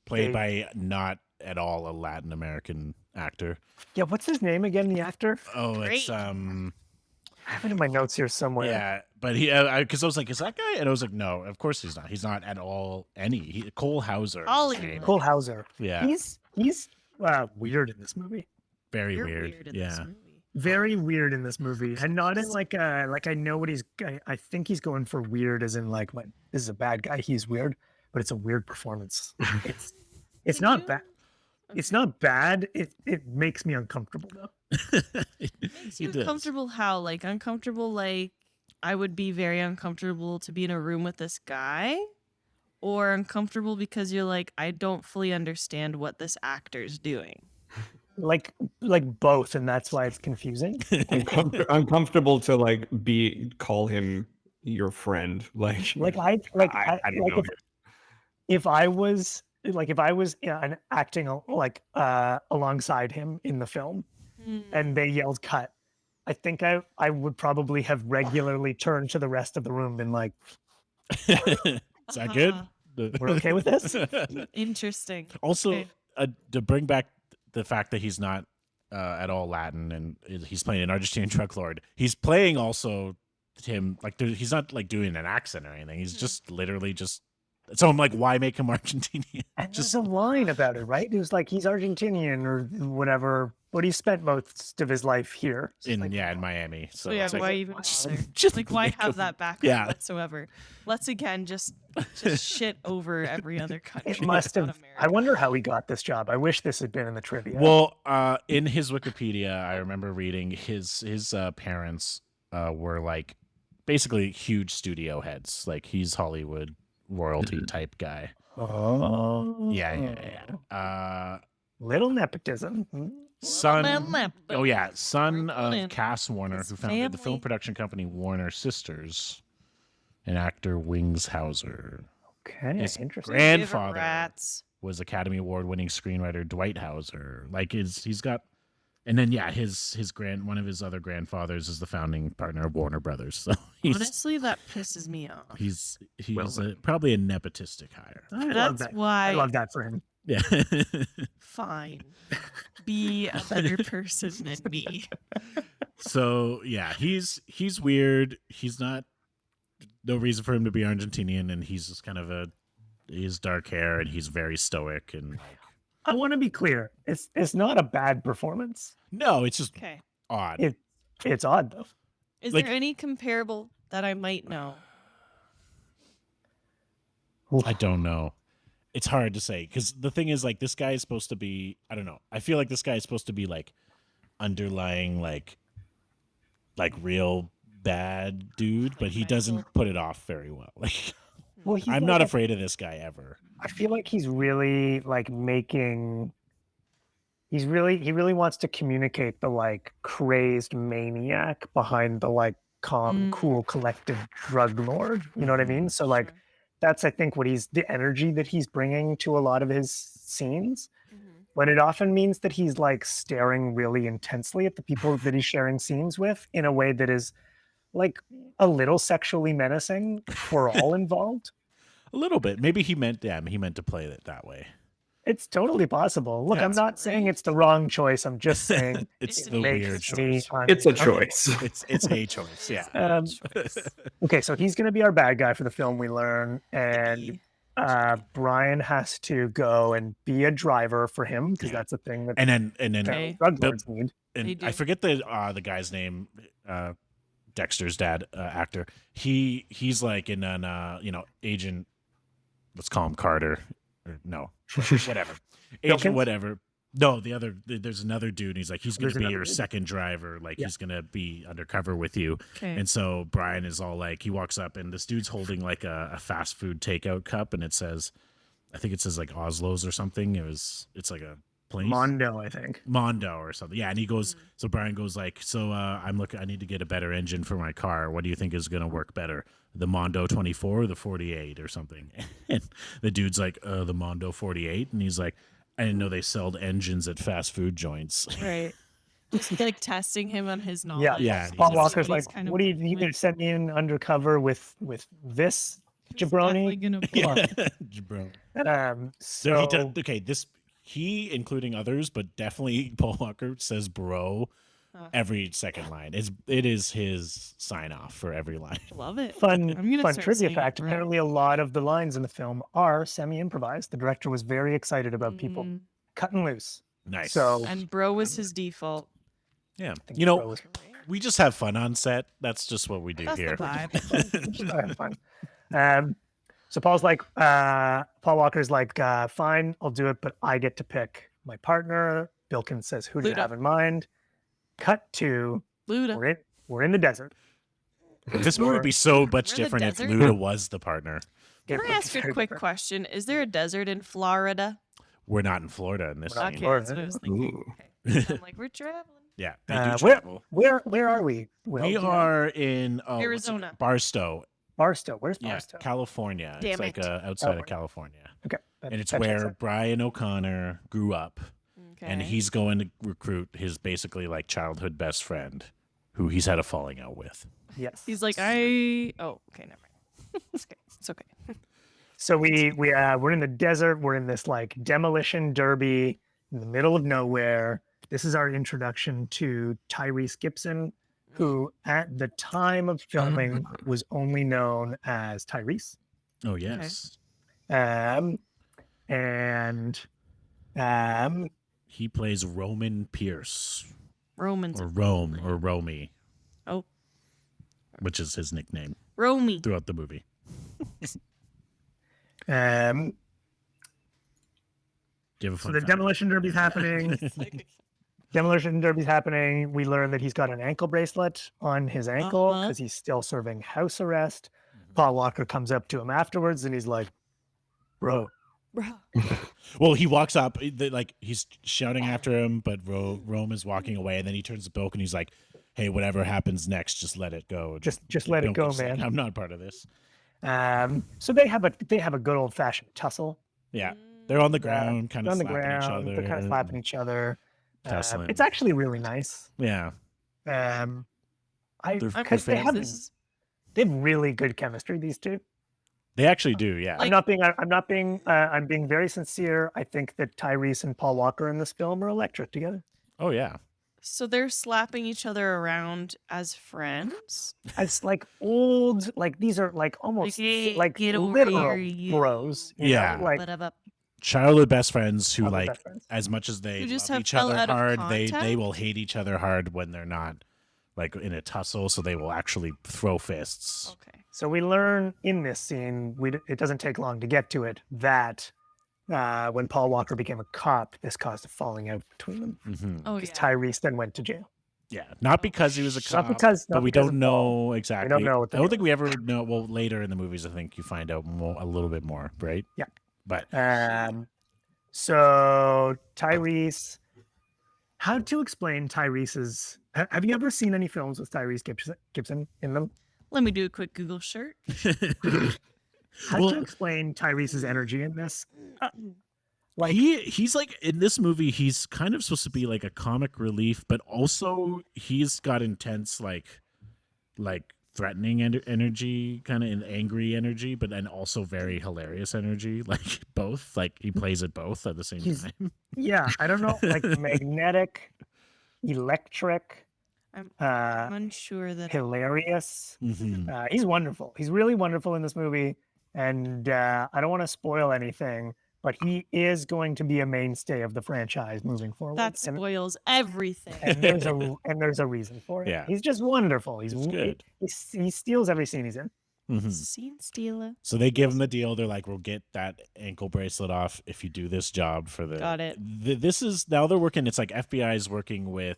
played by not at all a Latin American actor. Yeah, what's his name again? The actor? Oh, it's Great. I have it in my notes here somewhere. yeah, but he because I was like, is that guy? And I was like, no, of course he's not. He's not at all Cole Hauser. is his Hollywood. name. Cole Hauser. Yeah, He's weird in this movie. very You're weird. in this Yeah, movie. Very weird in this movie, and not in like I know what he's. I think he's going for weird, as in like when this is a bad guy, he's weird, but it's a weird performance. It's not bad. It's not bad. It makes me uncomfortable though. Makes He you does. uncomfortable how? Like uncomfortable like I would be very uncomfortable to be in a room with this guy? Or uncomfortable because you're like, I don't fully understand what this actor's doing. Like both, and that's why it's confusing. Uncomfortable to like call him your friend. Like I don't like know. if I was acting alongside him in the film, and they yelled cut, I think I would probably have regularly turned to the rest of the room and been like, is that good? we're okay with this? Interesting. Also, Okay. to bring back the fact that he's not at all Latin and he's playing an Argentinian drug lord, he's playing also him like he's not like doing an accent or anything. He's just literally just. So I'm like, why make him Argentinian? And there's a line about it, right? It was like he's Argentinian or whatever, but he spent most of his life here. So it's in like, Miami. So So yeah, it's like, why even bother? just Like why make have him- that background yeah. whatsoever? Let's again just shit over every other country. it must that's not have. I America. wonder how he got this job. I wish this had been in the trivia. Well, in his Wikipedia, I remember reading his parents were like basically huge studio heads. Like he's Hollywood royalty type guy. oh, Yeah. Little nepotism. Son. Well, Oh yeah, son Bring it of in. Cass Warner, His who founded the film family. production company Warner Sisters, and actor Wings Hauser. Okay, His interesting. grandfather Rats. was Academy Award-winning screenwriter Dwight Hauser. Like he's got, and then yeah, his one of his other grandfathers is the founding partner of Warner Brothers. So Honestly, that pisses me off. he's Well, probably a nepotistic hire. I love That's that. why I love that for him. Yeah. fine. Be a better person than me. So yeah, he's weird. He's not no reason for him to be Argentinian, and he's just kind of he's dark hair and he's very stoic and like I want to be clear. It's not a bad performance. no, it's just Okay. odd. It's odd though. Is Like- there any comparable that I might know? I don't know. It's hard to say because the thing is, like, this guy is supposed to be. I don't know. I feel like this guy is supposed to be like underlying, like real bad dude, but he doesn't put it off very well. Like, Well, he's I'm like not a- afraid of this guy ever. I feel like he's really like making. He really wants to communicate the like crazed maniac behind the like calm, Mm. cool, collected drug lord. You know what I mean? So like that's I think what the energy that he's bringing to a lot of his scenes. But it often means that he's like staring really intensely at the people that he's sharing scenes with in a way that is like a little sexually menacing for all involved. A little bit. Maybe he meant to play it that way. It's totally possible. Look, Yeah. I'm not saying it's the wrong choice. I'm just saying It's It the makes weird me choice. It's a uncomfortable. choice. It's a choice. Yeah. Okay, so he's going to be our bad guy for the film, we learn, and Brian has to go and be a driver for him because Yeah. that's a thing that And then Okay. drug Bill- lords need. They and do. I forget the guy's name, Dexter's dad, actor. He's like in an agent. Let's call him Carter. Or no, whatever. Agent Wilkins? whatever. No, there's another dude. And he's like, he's going There's to be another your dude. second driver. Like Yeah. he's going to be undercover with you. Okay. And so Brian is all like, he walks up and this dude's holding like a fast food takeout cup, and it says, I think it says like Oslo's or something. It's like a place? Mondo, I think. Mondo or something. Yeah, and he goes. So Brian goes like, "So I'm looking. I need to get a better engine for my car. What do you think is going to work better, the Mondo 24 or the 48 or something?" And the dude's like, "The Mondo 48," and he's like, "I didn't know they sold engines at fast food joints." Right. Just like testing him on his knowledge. Yeah, Yeah, Paul he's- Walker's What like, he's kind of "What are you going to send me in undercover with this Definitely jabroni?" gonna Yeah, bro. So So he does, okay, he, including others, but definitely Paul Walker says "bro" every second line. It is his sign off for every line. love it. fun I'm gonna fun start trivia saying fact. it, bro. Apparently, a lot of the lines in the film are semi-improvised. The director was very excited about people cutting loose. Nice. So And bro was his default. yeah, I think you know, Bro was- we just have fun on set. That's just what we do That's the here. vibe. I had fun. So Paul Walker's like, fine, I'll do it, but I get to pick my partner. Bilkins says, who do you Luda. have in mind? Cut to, Luda. we're in the desert. This movie would be so much We're in the different if desert? Luda was the partner. Can It I would ask be a very quick different. question? Is there a desert in Florida? We're not in Florida in this We're not scene. Okay, Florida. that's what I was thinking. Ooh. Okay. I'm like, we're traveling. Yeah, they do Where travel. where are we? Will? We Do you know? are in what's it- Arizona. Barstow. Barstow. Where's Yeah, Barstow? California. Damn it's like it. outside of California. Okay. that- And it's that checks where out. Brian O'Connor grew up. Okay. And he's going to recruit his basically like childhood best friend who he's had a falling out with. Yes. He's like, oh, okay, never mind. It's okay. It's okay. So we're in the desert. We're in this like demolition derby in the middle of nowhere. This is our introduction to Tyrese Gibson, who at the time of filming was only known as Tyrese. Oh yes. And He plays Roman Pierce. Romans. Or Rome or Romy, Oh, which is his nickname Romy. throughout the movie. Do you have a so fun the fact? demolition derby's happening. Demolition derby's happening. We learn that he's got an ankle bracelet on his ankle Uh-huh. because he's still serving house arrest. Paul Walker comes up to him afterwards and he's like, "Bro, Bro. Well, he walks up, like he's shouting after him, but Rome is walking away, and then he turns to Bilk and he's like, "Hey, whatever happens next, just let it go. just let it Don't go, get sick. man." I'm not part of this." So they have a good old fashioned tussle. Yeah, they're on the ground, kind They're of on the slapping each ground. other. They're kind of slapping each other. Tussling. It's actually really nice. Yeah, They're Because they have This is- they have really good chemistry. These two. they actually do. Yeah, I'm being very sincere. I think that Tyrese and Paul Walker in this film are electric together. oh yeah. So they're slapping each other around as friends? It's like old, like these are like almost "Hey, like get over literal here, you bros. you know, Yeah. like Ba-da-ba." Childhood best friends who childhood like best friends. as much as they Who just love have each fell other out of hard, they contact? will hate each other hard when they're not like in a tussle. So they will actually throw fists. Okay. So we learn in this scene, it doesn't take long to get to it, that when Paul Walker became a cop, this caused a falling out between them. Hmm Oh, Because yeah. Tyrese then went to jail. Yeah, not because he was a cop, Not because, but we don't know exactly. know what the I don't deal think we ever know. Well, later in the movies, I think you find out a little bit more, right? Yeah. But So Tyrese, how to explain Tyrese's? Have you ever seen any films with Tyrese Gibson in them? Let me do a quick Google shirt. How Well- to explain Tyrese's energy in this? Like he's like in this movie, he's kind of supposed to be like a comic relief, but also he's got intense like threatening energy, kind of an angry energy, but then also very hilarious energy, like both. Like he plays it both at the same He's- time. yeah, I don't know, like magnetic, electric, I'm uh, unsure that. hilarious. Mhm. He's wonderful. He's really wonderful in this movie, and I don't want to spoil anything, but he is going to be a mainstay of the franchise moving forward. That and, spoils everything. and there's a reason for it. Yeah. He's just wonderful. He's He's good. He steals every scene he's in. Mhm. Scene stealer. So they give him the deal. They're like, "We'll get that ankle bracelet off if you do this job for the." Got it. This is now they're working. It's like FBI is working with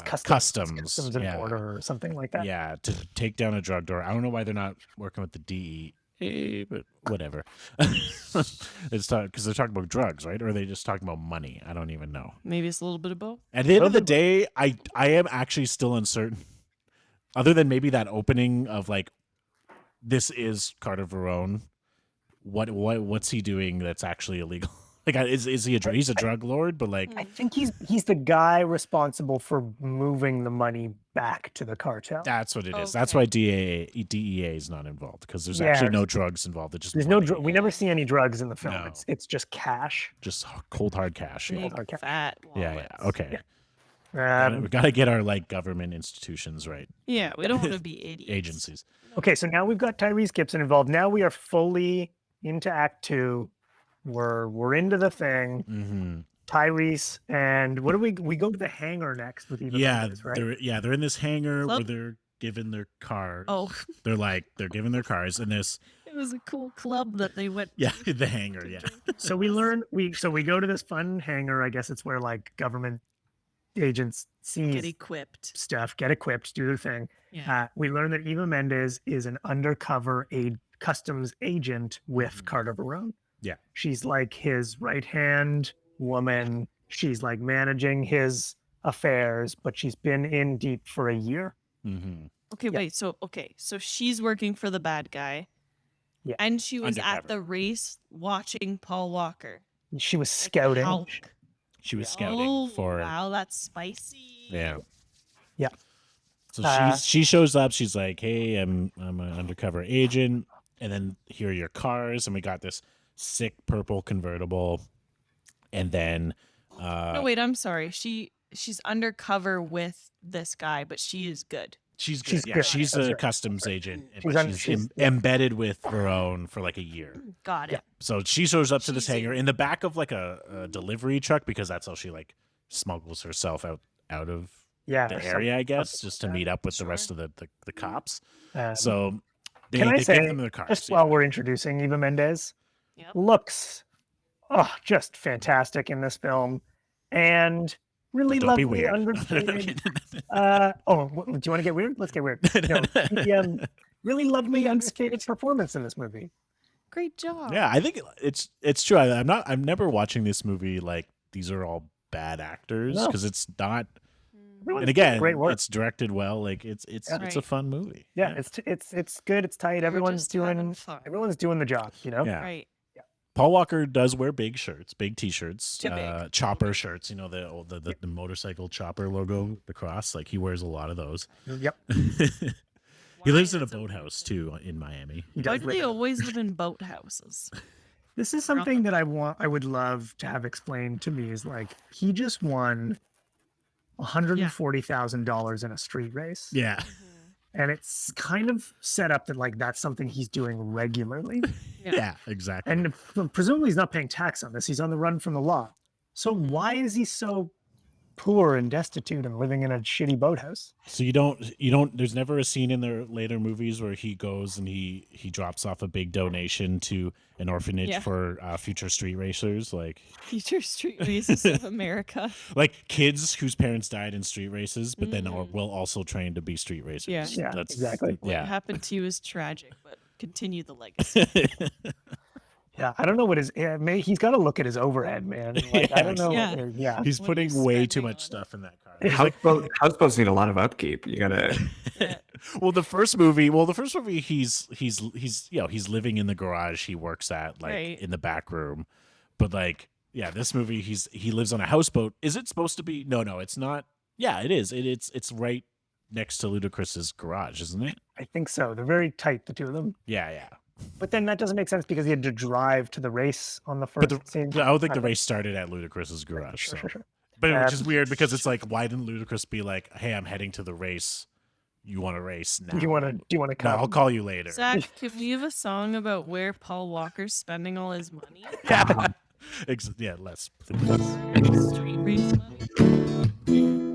customs. and yeah. border or something like that. Yeah, to take down a drug door. I don't know why they're not working with the hey, but whatever. It's because they're talking about drugs, right? Or are they just talking about money? I don't even know. Maybe it's a little bit of both. At the end of the day, I am actually still uncertain. Other than maybe that opening of like, this is Carter Verone. What's he doing that's actually illegal? Like, is he he's a drug lord? But like, I think he's the guy responsible for moving the money back to the cartel. that's what it is. That's Okay. why DEA is not involved, because there's actually no drugs involved. It's just There's money. we never see any drugs in the film. No. It's just cash. Just cold hard cash. Yeah, Big fat yeah. wallets. Okay. Um, We gotta get our like government institutions right. Yeah, we don't want to be idiots. Agencies. okay, so now we've got Tyrese Gibson involved. Now we are fully into Act 2. We're into the thing. Mm-hmm. Tyrese and what do we go to the hangar next with Eva Yeah, Mendes, right? they're in this hangar where Club? they're given their cars. Oh, They're given their cars in this. it was a cool club that they went. Yeah, the hangar. Yeah. So we go to this fun hangar. I guess it's where like government agents see Get equipped. stuff, get equipped, do their thing. Yeah. We learn that Eva Mendes is an undercover customs agent with Mhm. Carter Verone. Yeah. She's like his right hand woman. She's like managing his affairs, but she's been in deep for a year. Mm-hmm. Okay, Yeah. wait. So she's working for the bad guy. Yeah. And she was Undercover. at the race watching Paul Walker. She was Like, scouting. how- She was scouting Oh, for. wow, that's spicy. Yeah. Yeah. So Uh, she shows up. She's like, "Hey, I'm an undercover agent, and then here are your cars, and we got this sick purple convertible, and then No, wait, I'm sorry. She's undercover with this guy, but she is good. she's good. she's Yeah, good. she's That's a right. customs agent, She's but un- she's she's- yeah. embedded with Verone for like a year. Got it. So she shows up to this She's hangar in- in the back of like a delivery truck, because that's how she like smuggles herself out of Yeah. the or area, I something guess, just to like meet up with the Sure. rest of the cops. that. So they, can I they say, give them their cars. just yeah. while we're introducing Eva Mendes, Yep. looks just fantastic in this film, and really Don't be lovely weird. understated. Do you want to get weird? Let's get weird. No, really lovely understated performance in this movie. Great job. Yeah, I think it's true. I'm never watching this movie like these are all bad actors, No. because it's not. Everyone's And doing again, great work. it's directed well. Like it's Yeah. a Right. fun movie. Yeah, it's good. It's tight. Everyone's just having doing fun. the job. You know. Yeah. Right. Paul Walker does wear big shirts, big T-shirts, Too big. chopper shirts. You know the motorcycle chopper logo, the cross. Like he wears a lot of those. Yep. He lives in a Why is it boathouse too in Miami. He Why does do live they in it. always live in boathouses? This is something that I would love to have explained to me is like he just won $140,000 in a street race. Yeah. And it's kind of set up that like that's something he's doing regularly. Yeah. Exactly. And presumably he's not paying tax on this. He's on the run from the law. So why is he so poor and destitute and living in a shitty boathouse? So you don't there's never a scene in their later movies where he goes and he drops off a big donation to an orphanage Yeah. for future street racers, like Future street races of America. kids whose parents died in street races, but then will also train to be street racers. Yeah. Yeah, exactly. What Yeah. happened to you is tragic, but continue the legacy. Yeah, I don't know what he's got to look at his overhead, man. Like, I don't know. Yeah. Yeah. He's What are putting you way too spending much on it? stuff in that car. Houseboats need a lot of upkeep. You gotta. Yeah. Well, the first movie, he's living in the garage he works at, like Right. in the back room. But like, yeah, this movie he lives on a houseboat. Is it supposed to be? No, it's not. Yeah, it is. It's right next to Ludacris's garage, isn't it? I think so. They're very tight, the two of them. Yeah. But then that doesn't make sense because he had to drive to the race on the But first scene. I don't think the Okay. race started at Ludacris's garage. Sure, so. sure, sure. But which is Um, weird because it's like, why didn't Ludacris be like, "Hey, I'm heading to the race. You want to race now? Do you want to No, come? I'll call you later." Zach, can we have a song about where Paul Walker's spending all his money? Yeah, let's. Please. Street race money?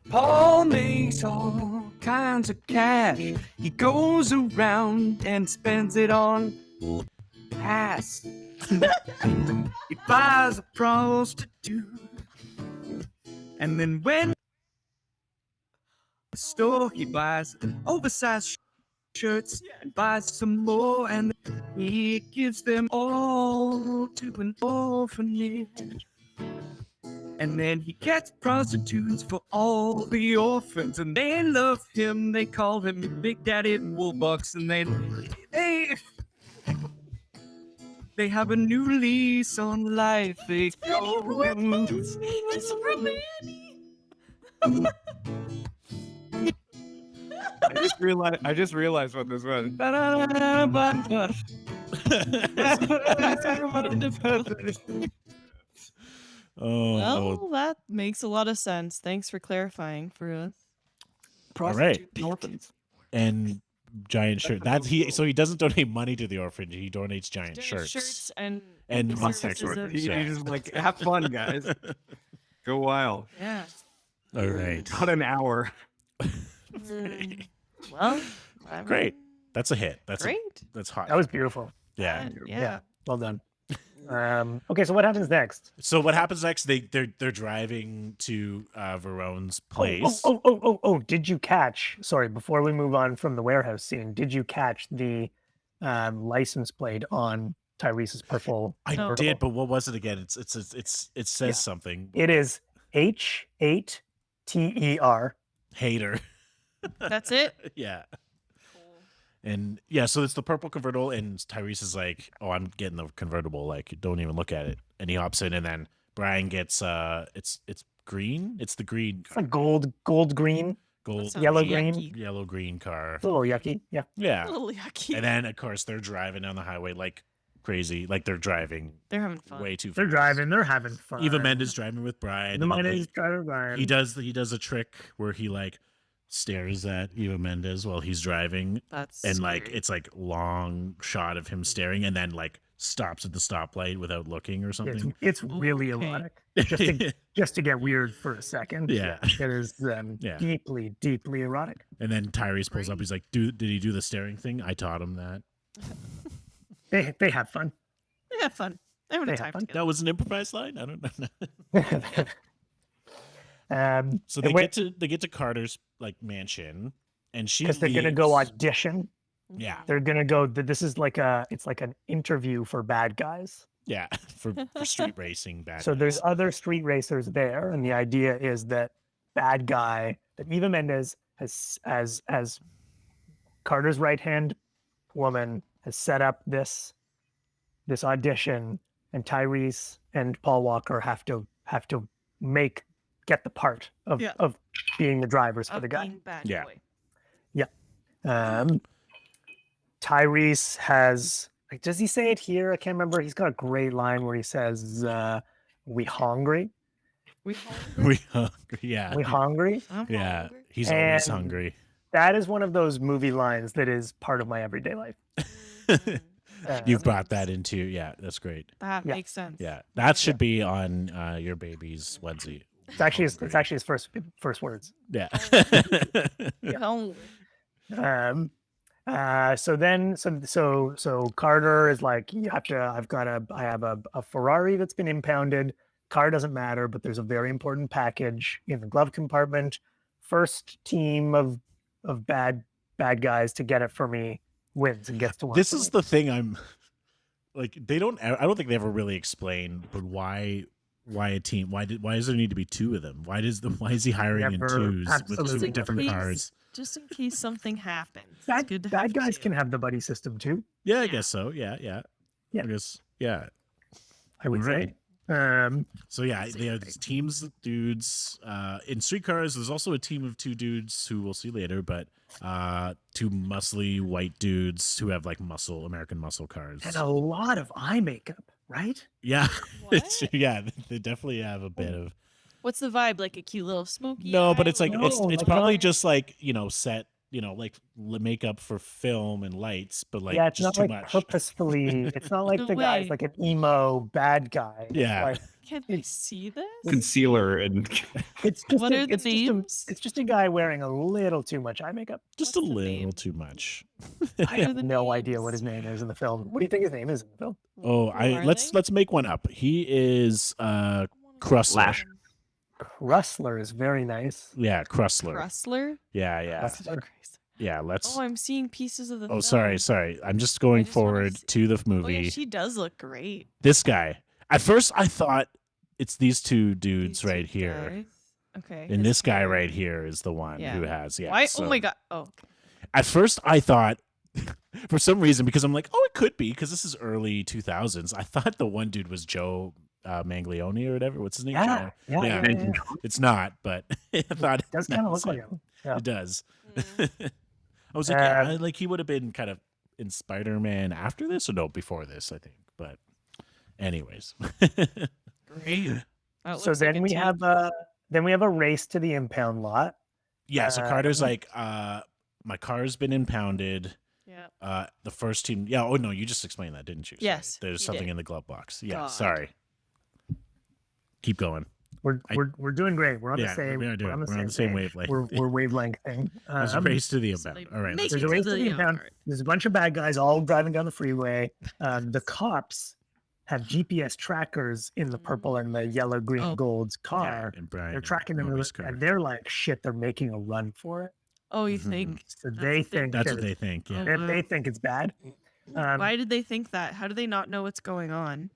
Paul makes all kinds of cash. He goes around and spends it on ass. He buys a prostitute. And then when store. He buys oversized shirts and buys some more, and he gives them all to an orphanage. And then he gets prostitutes for all the orphans, and they love him. They call him Big Daddy Woolbucks, and they have a new lease on life. They go. I just realized what this was. Well, that makes a lot of sense. Thanks for clarifying for us. All right. Orphans. And giant shirt. That's he. So he doesn't donate money to the orphanage. He donates giant shirts. and sex services workers. of- He's just like, have fun, guys. Go wild. Yeah. All right. Got an hour. Well, Great. That's a hit. That's Great. that's hot. That was beautiful. Yeah. Yeah. Well done. Okay, so what happens next? So what happens next? They're driving to Verone's place. Oh, did you catch, sorry, before we move on from the warehouse scene, did you catch the license plate on Tyrese's purple? I No. did, but what was it again? It says something. It is H8TER. Hater. That's it. Yeah. And yeah, so it's the purple convertible, and Tyrese is like, "Oh, I'm getting the convertible. Like, don't even look at it." And he hops in, and then Brian gets it's green. It's the green It's like gold green. gold Sounds Yellow yucky. yellow green car. It's a little yucky. Yeah. Yeah. A little yucky. And then of course they're driving down the highway like crazy, like they're driving They're having fun. way too They're fast. driving. They're having fun. Eva Mendes driving with Brian. The and then, Mendes driving Brian. he does a trick where he like stares at Eva Mendes while he's driving, That's and like scary. it's like long shot of him staring, and then like stops at the stoplight without looking or It's, something. it's really Okay. erotic. Just to get weird for a second. Yeah. It is Yeah. deeply, deeply erotic. And then Tyrese pulls up. He's like, "Did he do the staring thing? I taught him that." They have fun. They have fun. They're having They a have time fun. together. That was an improvised line. I don't know. So they get to Carter's like mansion, and she because they're gonna go leaves. audition. Yeah, They're gonna go. This is like it's like an interview for bad guys. yeah, for street racing bad. So there's guys. other street racers there, and the idea is that bad guy that Eva Mendes has as Carter's right hand woman has set up this audition, and Tyrese and Paul Walker have to get the part of Yeah. of being the drivers for Of the guy. being bad Yeah. boy. Tyrese has, like, does he say it here? I can't remember. He's got a great line where he says, "We hungry? We we hungry. Yeah, We hungry?" I'm yeah. hungry. He's always And- hungry. That is one of those movie lines that is part of my everyday life. You've brought that into that's great. That Yeah. makes sense. Yeah, that should be on your baby's onesie. It's actually his first words. Yeah. Oh, So Carter is like, I have a Ferrari that's been impounded. Car doesn't matter, but there's a very important package in the glove compartment. First team of bad guys to get it for me wins and gets to work. This for is me. the thing I'm like I don't think they ever really explain, but why a team? Why does there need to be two of them? Why is he hiring in Never, twos with absolutely two different never. cars? just in case something happens. It's bad, good to bad have guys two. can have the buddy system too. Yeah, I Yeah. guess so. Yeah. Yeah. I guess yeah. I would Right. say. So yeah, they are these teams of dudes. In streetcars, there's also a team of two dudes who we'll see later, but two muscly white dudes who have like American muscle cars. And a lot of eye makeup, right? Yeah, What? yeah, they definitely have a bit of. What's the vibe? Like a cute little smoky? No, but eye, it's like little- it's like probably not- just like set like makeup for film and lights, but like yeah, it's just not too like much. purposefully. It's not like No the guy's way. like an emo bad guy. It's Yeah. like, Can I see this? Concealer and it's just What a, are the it's just a- names? it's just a guy wearing a little too much eye makeup. Just a What's the little name? too much. I What are have the no idea what names? his name is in the film. What do you think his name is in the film? Oh, Who are let's they? make one up. He is I wanna Crustle. Lash. Chrysler is very nice. Yeah, Chrysler. Rustler? Yeah. Chrysler. Yeah, let's. Oh, I'm seeing pieces of the. Oh, film. sorry. I'm just going just wanna forward see- to the Oh movie. yeah, she does look great. This guy. At first, I thought it's these two dudes These two right here. guys. Okay. And his this guy hair. right here is the one Yeah. who has, yeah. Why? so- Oh my god. Oh. Okay. At first, I thought, for some reason, because I'm like, oh, it could be, because this is early 2000s. I thought the one dude was Joe Manglione or whatever. What's his name? Yeah, Joe? yeah. It's not, but I thought Does kind of look like him. Yeah. It does. Mm. I was like, yeah, like he would have been kind of in Spider-Man after this, or no, before this, I think. But, anyways, Great. Oh, it So looks like then a we team. have a race to the impound lot. yeah. So Carter's Um, like, my car's been impounded. Yeah. The first team. Yeah. Oh no, you just explained that, didn't you? Sorry. Yes, There's he something did. in the glove box. Yeah. God. Sorry. Keep going. We're doing great. We're on Yeah, the same. we are doing We're on it. the We're on same, the same page. wavelength. We're wavelengthing. There's a race to the So impound. they All right. make Let's There's a it race to to the the impound. yard. There's a bunch of bad guys all driving down the freeway. The cops have GPS trackers in the purple and the yellow, green, Oh. gold's Yeah, car. and Brian They're and tracking them, Roby's car. and they're like, "Shit!" They're making a run for it. Oh, you Mhm. think? So That's they what they- think That's that what they think. Yeah. Oh. they think it's bad. Why did they think that? How do they not know what's going on?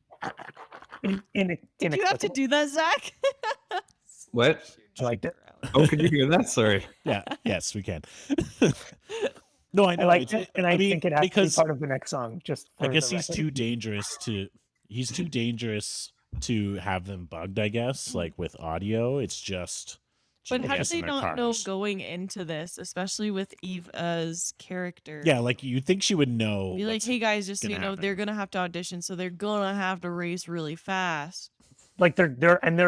Did you have to inexplicable. do that, Zach? What? I liked it. Oh, could you hear that? Sorry. Yeah. Yes, we can. No, I I know. liked it, and I mean, think it has to be because part of the next song. Just I for guess the he's record. too dangerous to. He's too dangerous to have them bugged. I guess, like with audio, it's just. But how did GPS in they their not know cars. going into this, especially with Eva's character? Yeah, like you'd think she would know. Be like, what's- hey guys, just so you gonna know, happen. they're gonna have to audition, so they're gonna have to race really fast. Like they're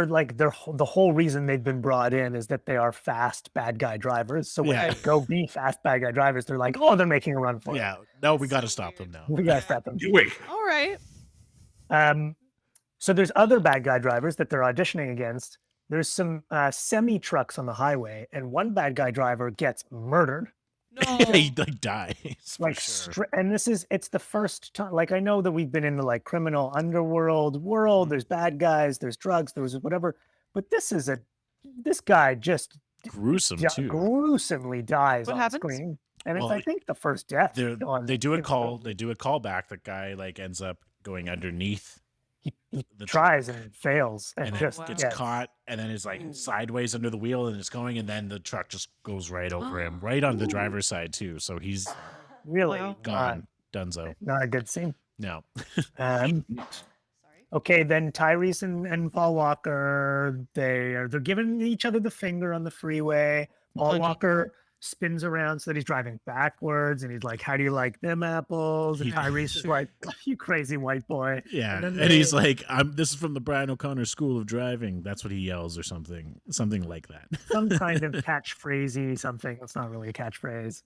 like the whole reason they've been brought in is that they are fast bad guy drivers. So when Yeah. they go be fast bad guy drivers, they're like, oh, they're making a run for it. Yeah. No, we got to So stop them weird. now. We gotta stop them. Doing. All right. So there's other bad guy drivers that they're auditioning against. There's some semi trucks on the highway, and one bad guy driver gets murdered. No. He like dies. For Like, sure. and it's the first time. Like, I know that we've been in the like criminal underworld world. There's bad guys, there's drugs, there's whatever. But this guy just Gruesome too. gruesomely dies What on happens? screen, and Well, it's I think the first death. They do a call. They do a callback. The guy like ends up going underneath He the tries and fails, and, and then just Wow. gets yeah, caught, and then is like sideways under the wheel, and it's going, and then the truck just goes right over him, right on the driver's side too. So he's really Wow. gone, Dunzo. not a good scene. No, Um, Sorry. okay, then Tyrese and Paul Walker, they're giving each other the finger on the freeway. Paul Okay. Walker spins around so that he's driving backwards, and he's like, "How do you like them apples?" And He- Tyrese is like, "You crazy white boy." yeah, And and, then he's they- like, "This is from the Brian O'Connor School of Driving." That's what he yells, or something like that. Some kind of catchphrasey something. It's not really a catchphrase,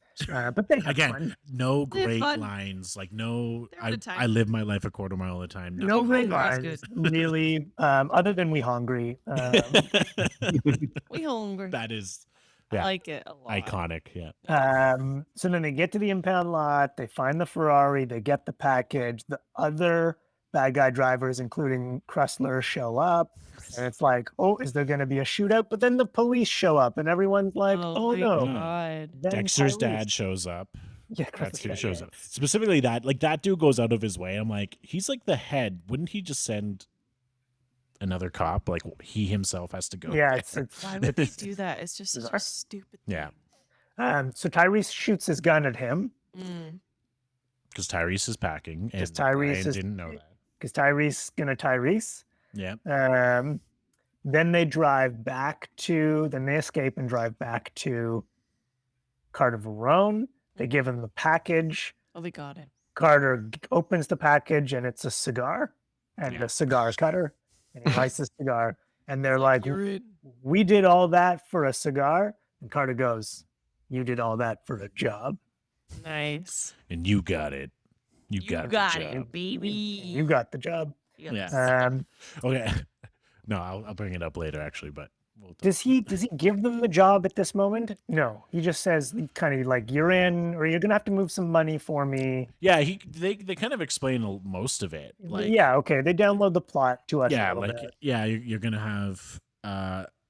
but they have Again, fun. no They have great fun. lines. Like no, They're at a time. I live my life a quarter mile at a time. No great That's lines, really. Other than "We Hungry." We hungry. That is I yeah. like it a lot. iconic. Yeah. So then they get to the impound lot, they find the Ferrari, they get the package. The other bad guy drivers, including Chrysler, show up. And it's like, oh, is there going to be a shootout? But then the police show up, and everyone's like, oh, my no. God. Then Dexter's Tyrese- dad shows up. Yeah, That's Chrysler's who dad, shows yeah. up. Specifically that dude goes out of his way. I'm like, he's like the head. Wouldn't he just send another cop? Like he himself has to go. Yeah, there. it's Why would they do that? It's just such Bizarre. a stupid Yeah. thing. so Tyrese shoots his gun at him Because Tyrese is packing, and 'Cause Tyrese Brian is- didn't know that. because Tyrese gonna Tyrese. Yeah. Then they escape and drive back to Carter Verone. They give him the package. Oh, they got it. Carter opens the package and it's a cigar and Yeah. a cigar cutter. And he lights the cigar. And they're like, You're in. we did all that for a cigar. And Carter goes, you did all that for a job. Nice. And you got it. You got, the job. it, baby. You got the job. You got Yeah. the Um, Okay. No, I'll bring it up later, actually. But we'll does he give them the job at this moment? No. He just says kind of like, you're in, or you're gonna have to move some money for me. yeah, they kind of explain most of it. Like yeah, okay. They download the plot to us. yeah, a little like bit. yeah, you're gonna have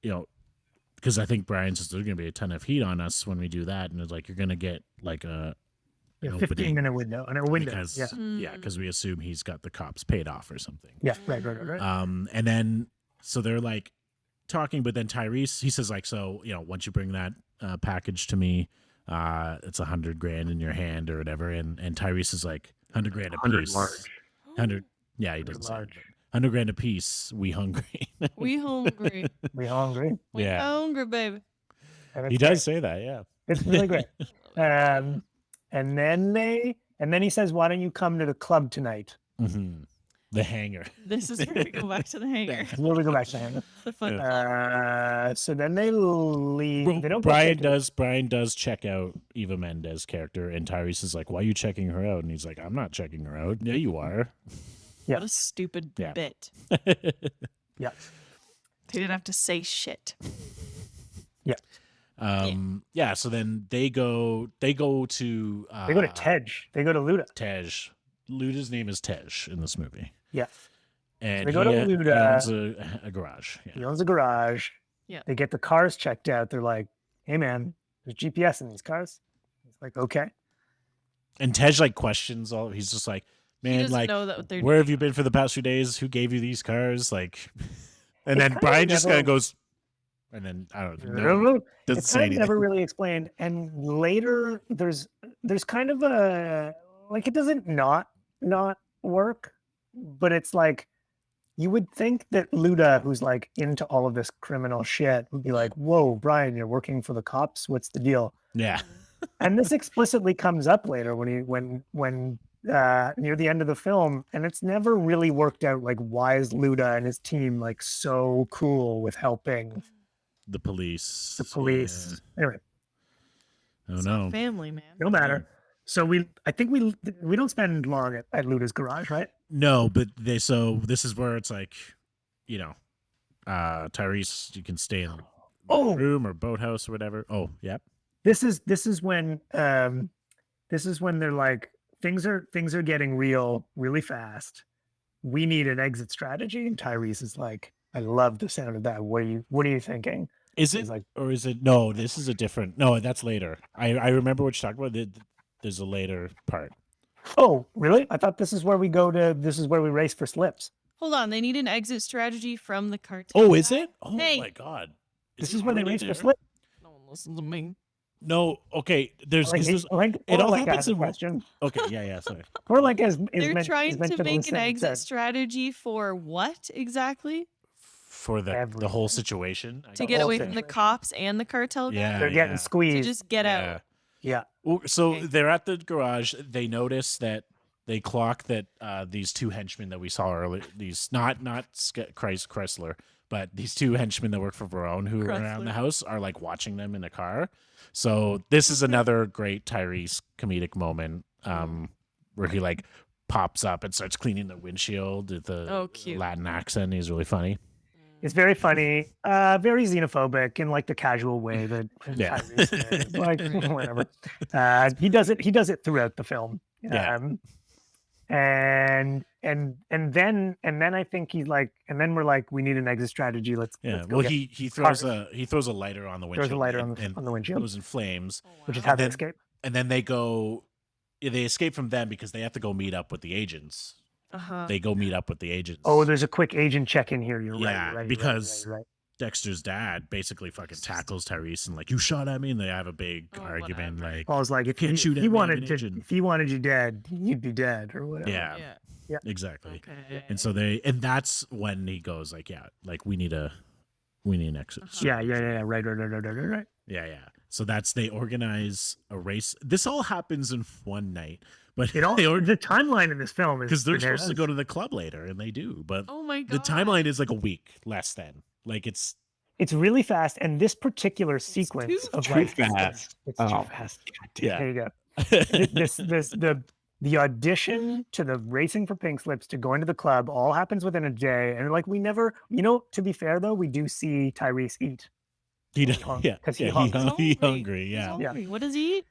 because I think Brian says there's going to be a ton of heat on us when we do that, and it's like you're going to get like an 15-minute window and a window. because Yeah. because we assume he's got the cops paid off or something. Yeah. Right. And then so they're like talking, but then Tyrese, he says like, so once you bring that package to me, it's $100,000 in your hand or whatever, and Tyrese is like $100,000 a 100 piece. large. 100. Yeah, he doesn't say Large. it, $100,000 a piece. We hungry. We hungry. We hungry. We Yeah. hungry, baby. And He it's does great. say that. Yeah. It's really great. And then he says, "Why don't you come to the club tonight?" hmm The hanger. This is where we go back to the hangar. We'll go back to him. The fun. So then they leave. Well, They don't. Brian does check out Eva Mendes' character, and Tyrese is like, "Why are you checking her out?" And he's like, "I'm not checking her out." Yeah, you are. Yeah. What a stupid Yeah. bit. Yeah. They didn't have to say shit. Yeah. So then they go to They go to Tej. They go to Luda. Tej. Luda's name is Tej in this movie. Yeah. And They go to he Luda. owns a garage. He Yeah. owns a garage. Yeah. They get the cars checked out. They're like, "Hey, man, there's GPS in these cars." He's like, "Okay." And Tej like questions all. He's just like, He "Man, doesn't like, know that they're where have you been for the past few days? Who gave you these cars?" Like, and then kinda Brian just kind never- of goes, and then I don't I know. don't know. Doesn't It's say kind of anything. never really explained. And later, there's kind of a like it doesn't not work, but it's like you would think that Luda, who's like into all of this criminal shit, would be like, "Whoa, Brian, you're working for the cops. What's the deal?" Yeah. And this explicitly comes up later when near the end of the film, and it's never really worked out. Like, why is Luda and his team like so cool with helping The police. the police? Anyway, Yeah. Oh It's no. not family, man. no matter. So I think we don't spend long at Luda's garage, right? No, but this is where it's like, Tyrese, you can stay in the Oh. room or boathouse or whatever. Oh, yep. This is when they're like things are getting real really fast. We need an exit strategy, and Tyrese is like, "I love the sound of that. What are you thinking?" Is He's it like, or is it? No, this is a different. No, that's later. I remember what you're talking about. There's a later part. "Oh, really? I thought this is where we race for slips. Hold on. They need an exit strategy from the cartel. Oh, is guy? it? Oh Hey. my god. This is where they already race for there? slips." No one listens to me. No. Okay. There's. Like, 'cause there's it all all happens has a in- question. okay. Yeah. Sorry. Or like is They're meant, trying is meant to make listen an and exit said, strategy for what exactly? For the whole Everything. situation. I To guess. get whole away from the situation. cops and the cartel guy? Yeah. They're getting To squeezed. just get Yeah. out. Yeah. Well, so Okay. they're at the garage. They notice that they clock that these two henchmen that we saw earlier, these not Chrysler, but these two henchmen that work for Verone who are around the Chrysler. house are like watching them in a car. So this is another great Tyrese comedic moment where he like pops up and starts cleaning the windshield with the Oh, cute. Latin accent. He's really funny. It's very funny, very xenophobic in like the casual way that Yeah. Tyrese is. Like whatever. He does it throughout the film. Yeah. And then I think he's like, and then we're like, we need an exit strategy. Let's Yeah. go Well, get he throws a lighter on the windshield. throws a lighter and on the windshield, goes in flames. which is wow. how they then- escape. And then they escape from them because they have to go meet up with the agents. Uh-huh. They go meet up with the agents. Oh, there's a quick agent check in here. You're Yeah, right. You're right. because- you're right. Dexter's dad basically fucking tackles Tyrese and like, you shot at me, and they have a big Oh, argument. whatever. Like, Paul's like, if can't he, shoot if he at me, I'm wanted an to, agent. if he wanted you dead, you'd be dead or whatever. yeah, Yeah. exactly. Okay. And so and that's when he goes like, yeah, like we need an exit. Yeah. Right. Yeah. So they organize a race. This all happens in one night, but It all they the timeline in this film is because they're supposed to bananas. go to the club later, and they do. But Oh my god. the timeline is like a week less than. Like it's It's really fast, and this particular sequence of too like fast. It's Oh. too fast. Yeah. There you go. The audition to the racing for pink slips to going to the club all happens within a day, and like we never, to be fair though, we do see Tyrese eat. he does. hung- Yeah, 'cause he yeah, hung. he He's hungry. He's Yeah. hungry. What does he eat?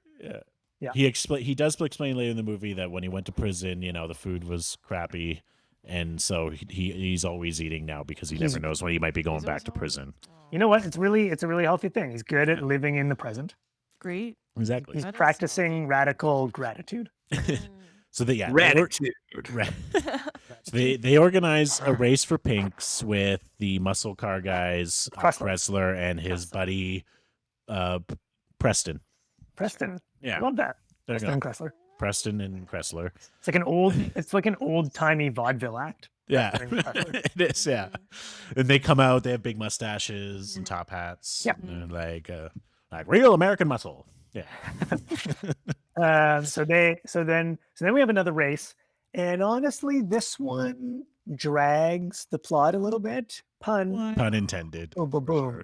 Yeah. He does explain later in the movie that when he went to prison, the food was crappy, And so he's always eating now because he never knows when he might be going back to prison. You know what? It's a really healthy thing. He's good at living in the present. Great. Exactly. He's That is practicing radical gratitude. So they yeah, Gratitude. So they organize a race for pinks with the muscle car guys, Kressler and his buddy Preston. Preston. Yeah. I love that. There you Preston go. and Kressler. Preston and Kressler. It's like an old-timey vaudeville act. Yeah, Preston and Kressler. it is. Yeah, and they come out. They have big mustaches and top hats. Yep. And like real American muscle. Yeah. So then we have another race, and honestly, this one drags the plot a little bit. Pun intended. boom, boom, boom.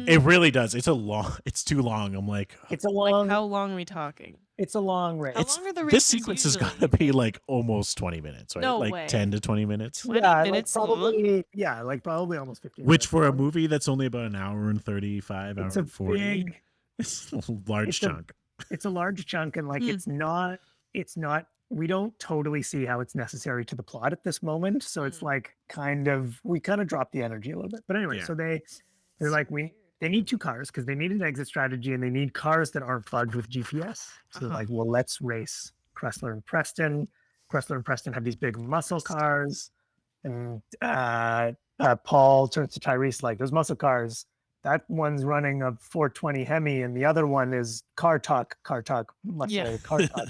It really does. It's too long. I'm like, It's a long. How long are we talking? It's a long race. How long are the this races sequence has usually? got to be like almost 20 minutes, right? No like way. 10 to 20 minutes. 20 yeah, minutes like long? probably almost 15. Which minutes for a long. movie that's only about an hour and 35, hour it's a and 40. big. It's a large it's a- chunk. It's a large chunk, and like Hmm. it's not. We don't totally see how it's necessary to the plot at this moment, so it's like we kind of drop the energy a little bit. But anyway, Yeah. so they're like they need two cars because they need an exit strategy, and they need cars that aren't plugged with GPS. So they're like, well, let's race Kressler and Preston. Kressler and Preston have these big muscle cars, and Paul turns to Tyrese like, those muscle cars. That one's running a 420 Hemi, and the other one is car talk, muscle Yeah. car talk.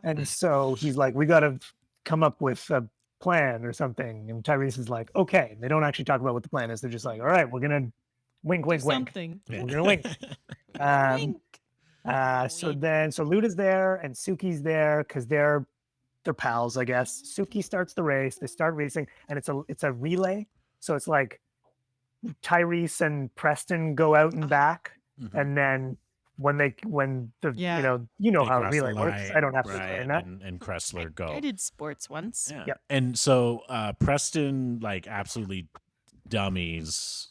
And so he's like, we got to come up with a plan or something. And Tyrese is like, okay. They don't actually talk about what the plan is. They're just like, all right, we're gonna wink, wink, wink. Something. We're gonna wink. Wink. So Luda's there and Suki's there because they're pals, I guess. Suki starts the race. They start racing, and it's a relay. So it's like Tyrese and Preston go out and back, Mhm. and then when the Yeah. you know They how a cross relay the works. I don't have to line, explain right, that. and Kressler go. I did sports once. Yeah. Yep. And so Preston like absolutely dummies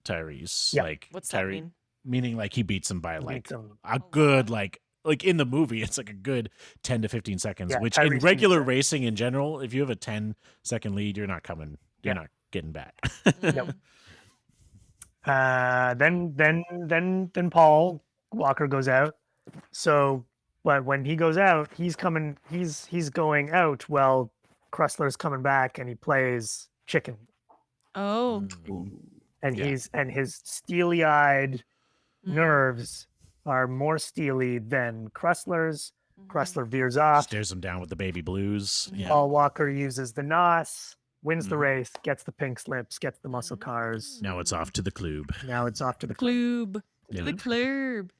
Tyrese. Yeah. Like What's that Tyrese, mean? meaning like he beats him by Beats like him. a good like in the movie it's like a good 10 to 15 seconds, Yeah, which Tyrese in beats regular him. racing in general, if you have a 10-second lead, you're not Yeah. getting back. Mm. Then Paul Walker goes out. So, but when he goes out, he's going out. Well, Kressler's coming back, and he plays chicken, Oh. and Yeah. his steely-eyed Mm. nerves are more steely than Kressler's. Mhm. Kressler veers off. Stares him down with the baby blues. Yeah. Paul Walker uses the NOS, wins the Mhm. race, gets the pink slips, gets the muscle cars. Now it's off to the club. Now it's off to the club. Club. Yeah. The club.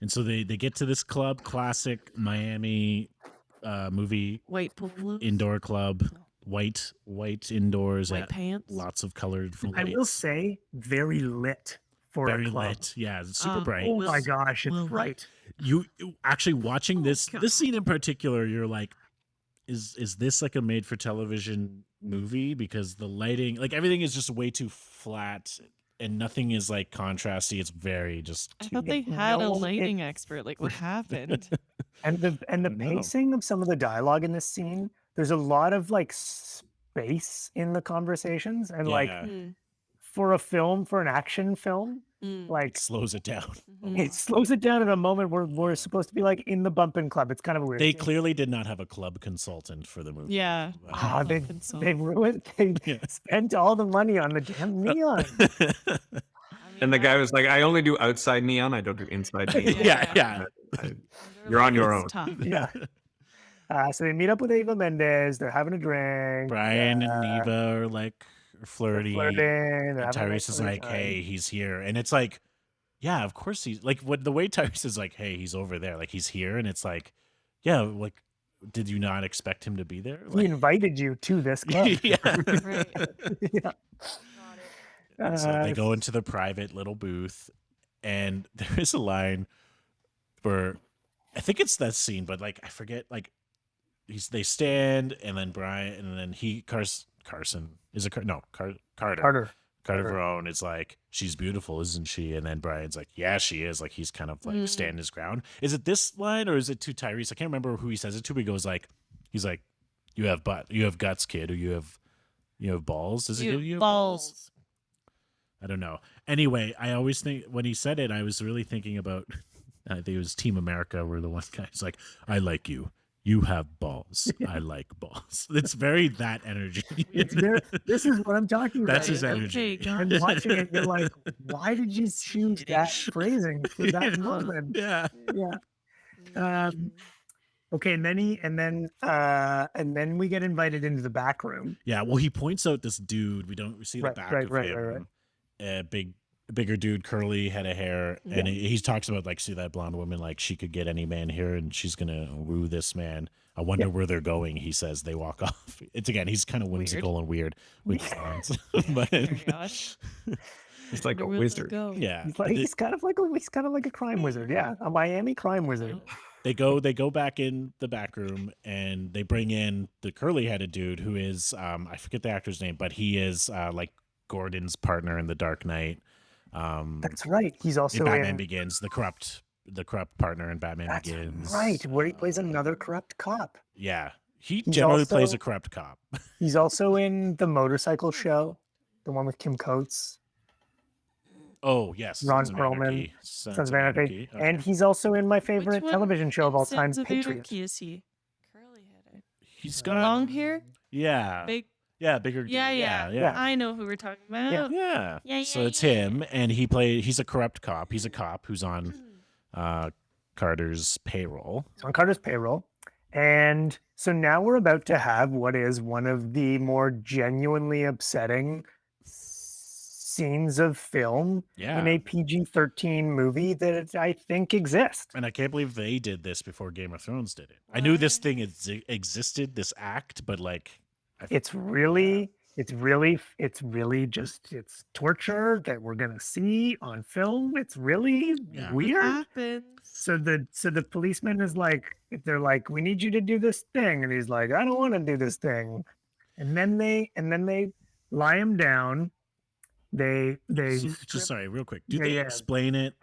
And so they get to this club, classic Miami movie White polo. indoor club, white indoors, White at pants. lots of colorful I lights. will say, very lit for Very a club. lit. Yeah, it's super Oh. bright. Oh my gosh, it's Well, bright. You actually watching this God. this scene in particular, you're like, is this like a made for television movie? Because the lighting, like everything is just way too flat and nothing is like contrasty. It's very just I thought they had a No, lighting expert. Like, what happened? And the No. pacing of some of the dialogue in this scene, there's a lot of like space in the conversations, and like Yeah. Mm, for an action film, mm, like slows it down. mhm. it slows it down at a moment where we're supposed to be like in the bumping club. It's kind of a weird. They scene. clearly did not have a club consultant for the movie. Yeah. Ah, Club they consultant. ruined. They Yeah. spent all the money on the damn neon. And the guy was like, I only do outside neon. I don't do inside neon. yeah. You're on your It's own. tough. Yeah. So they meet up with Eva Mendes. They're having a drink. Brian and Neva are like they're flirty. flirting. they're And having a Tyrese nice is little like, time. "Hey, he's here," and it's like, "Yeah, of course he's like." What the way Tyrese is like, "Hey, he's over there," like he's here, and it's like, "Yeah, like, did you not expect him to be there?" He invited you to this club. yeah. Right. Yeah. And so they Uh, go into the private little booth, and there is a line where I think it's that scene, but like I forget. Like they stand, and then Brian, and then Carson is Carter. Carter. Carter Verone is like, she's beautiful, isn't she? And then Brian's like, yeah, she is. Like he's kind of like standing his ground. Is it this line or is it to Tyrese? I can't remember who he says it to, but he's like, You have guts, kid, or you have balls. Does it give you balls? I don't know. Anyway, I always think when he said it, I was really thinking about. I think it was Team America, where the one guy's like, "I like you. You have balls. I like balls." It's very that energy. This is what I'm talking about. That's his Right, energy. okay, And watching it, you're like, why did you choose that phrasing for that moment? Yeah. Yeah. Okay, and then we get invited into the back room. Yeah. Well, he points out this dude. We see the back of him. A bigger dude, curly head of hair, and he talks about like, see that blonde woman, like she could get any man here, and she's gonna woo this man. I wonder where they're going. He says they walk off. It's again, he's kind of whimsical and weird with his lines, but Oh my gosh. It's like a Where will they wizard. go? yeah, He's kind of like a crime wizard. Yeah, a Miami crime wizard. they go back in the back room and they bring in the curly headed dude who is I forget the actor's name, but he is like Gordon's partner in The Dark Knight. That's right. He's also in Batman in Begins, the corrupt partner in Batman That's Begins. right, where he plays another corrupt cop. Yeah, he He's generally plays also- a corrupt cop. He's also in the motorcycle show, the one with Kim Coates, Oh yes, Ron Sons of Perlman, Anarchy. Sons of Anarchy, Okay. and he's also in my favorite one television show of all time, Sons of Patriot. Anarchy is he? Curly headed. He's got Long hair? yeah, Big. bigger. Yeah, yeah. yeah. I know who we're talking about. Yeah. Yeah, So yeah, it's yeah. him, and he's a corrupt cop. He's a cop who's on Carter's payroll. He's on Carter's payroll. And so now we're about to have what is one of the more genuinely upsetting scenes of film Yeah. in a PG-13 movie that I think exists. And I can't believe they did this before Game of Thrones did it. I knew this thing existed, this act, but like, It's really just it's torture that we're gonna see on film. It's really Yeah. weird. Happens. So the policeman is like, they're like, we need you to do this thing, and he's like, I don't want to do this thing, and then they lie him down. They just sorry, real quick. Do Yeah, they yeah. explain it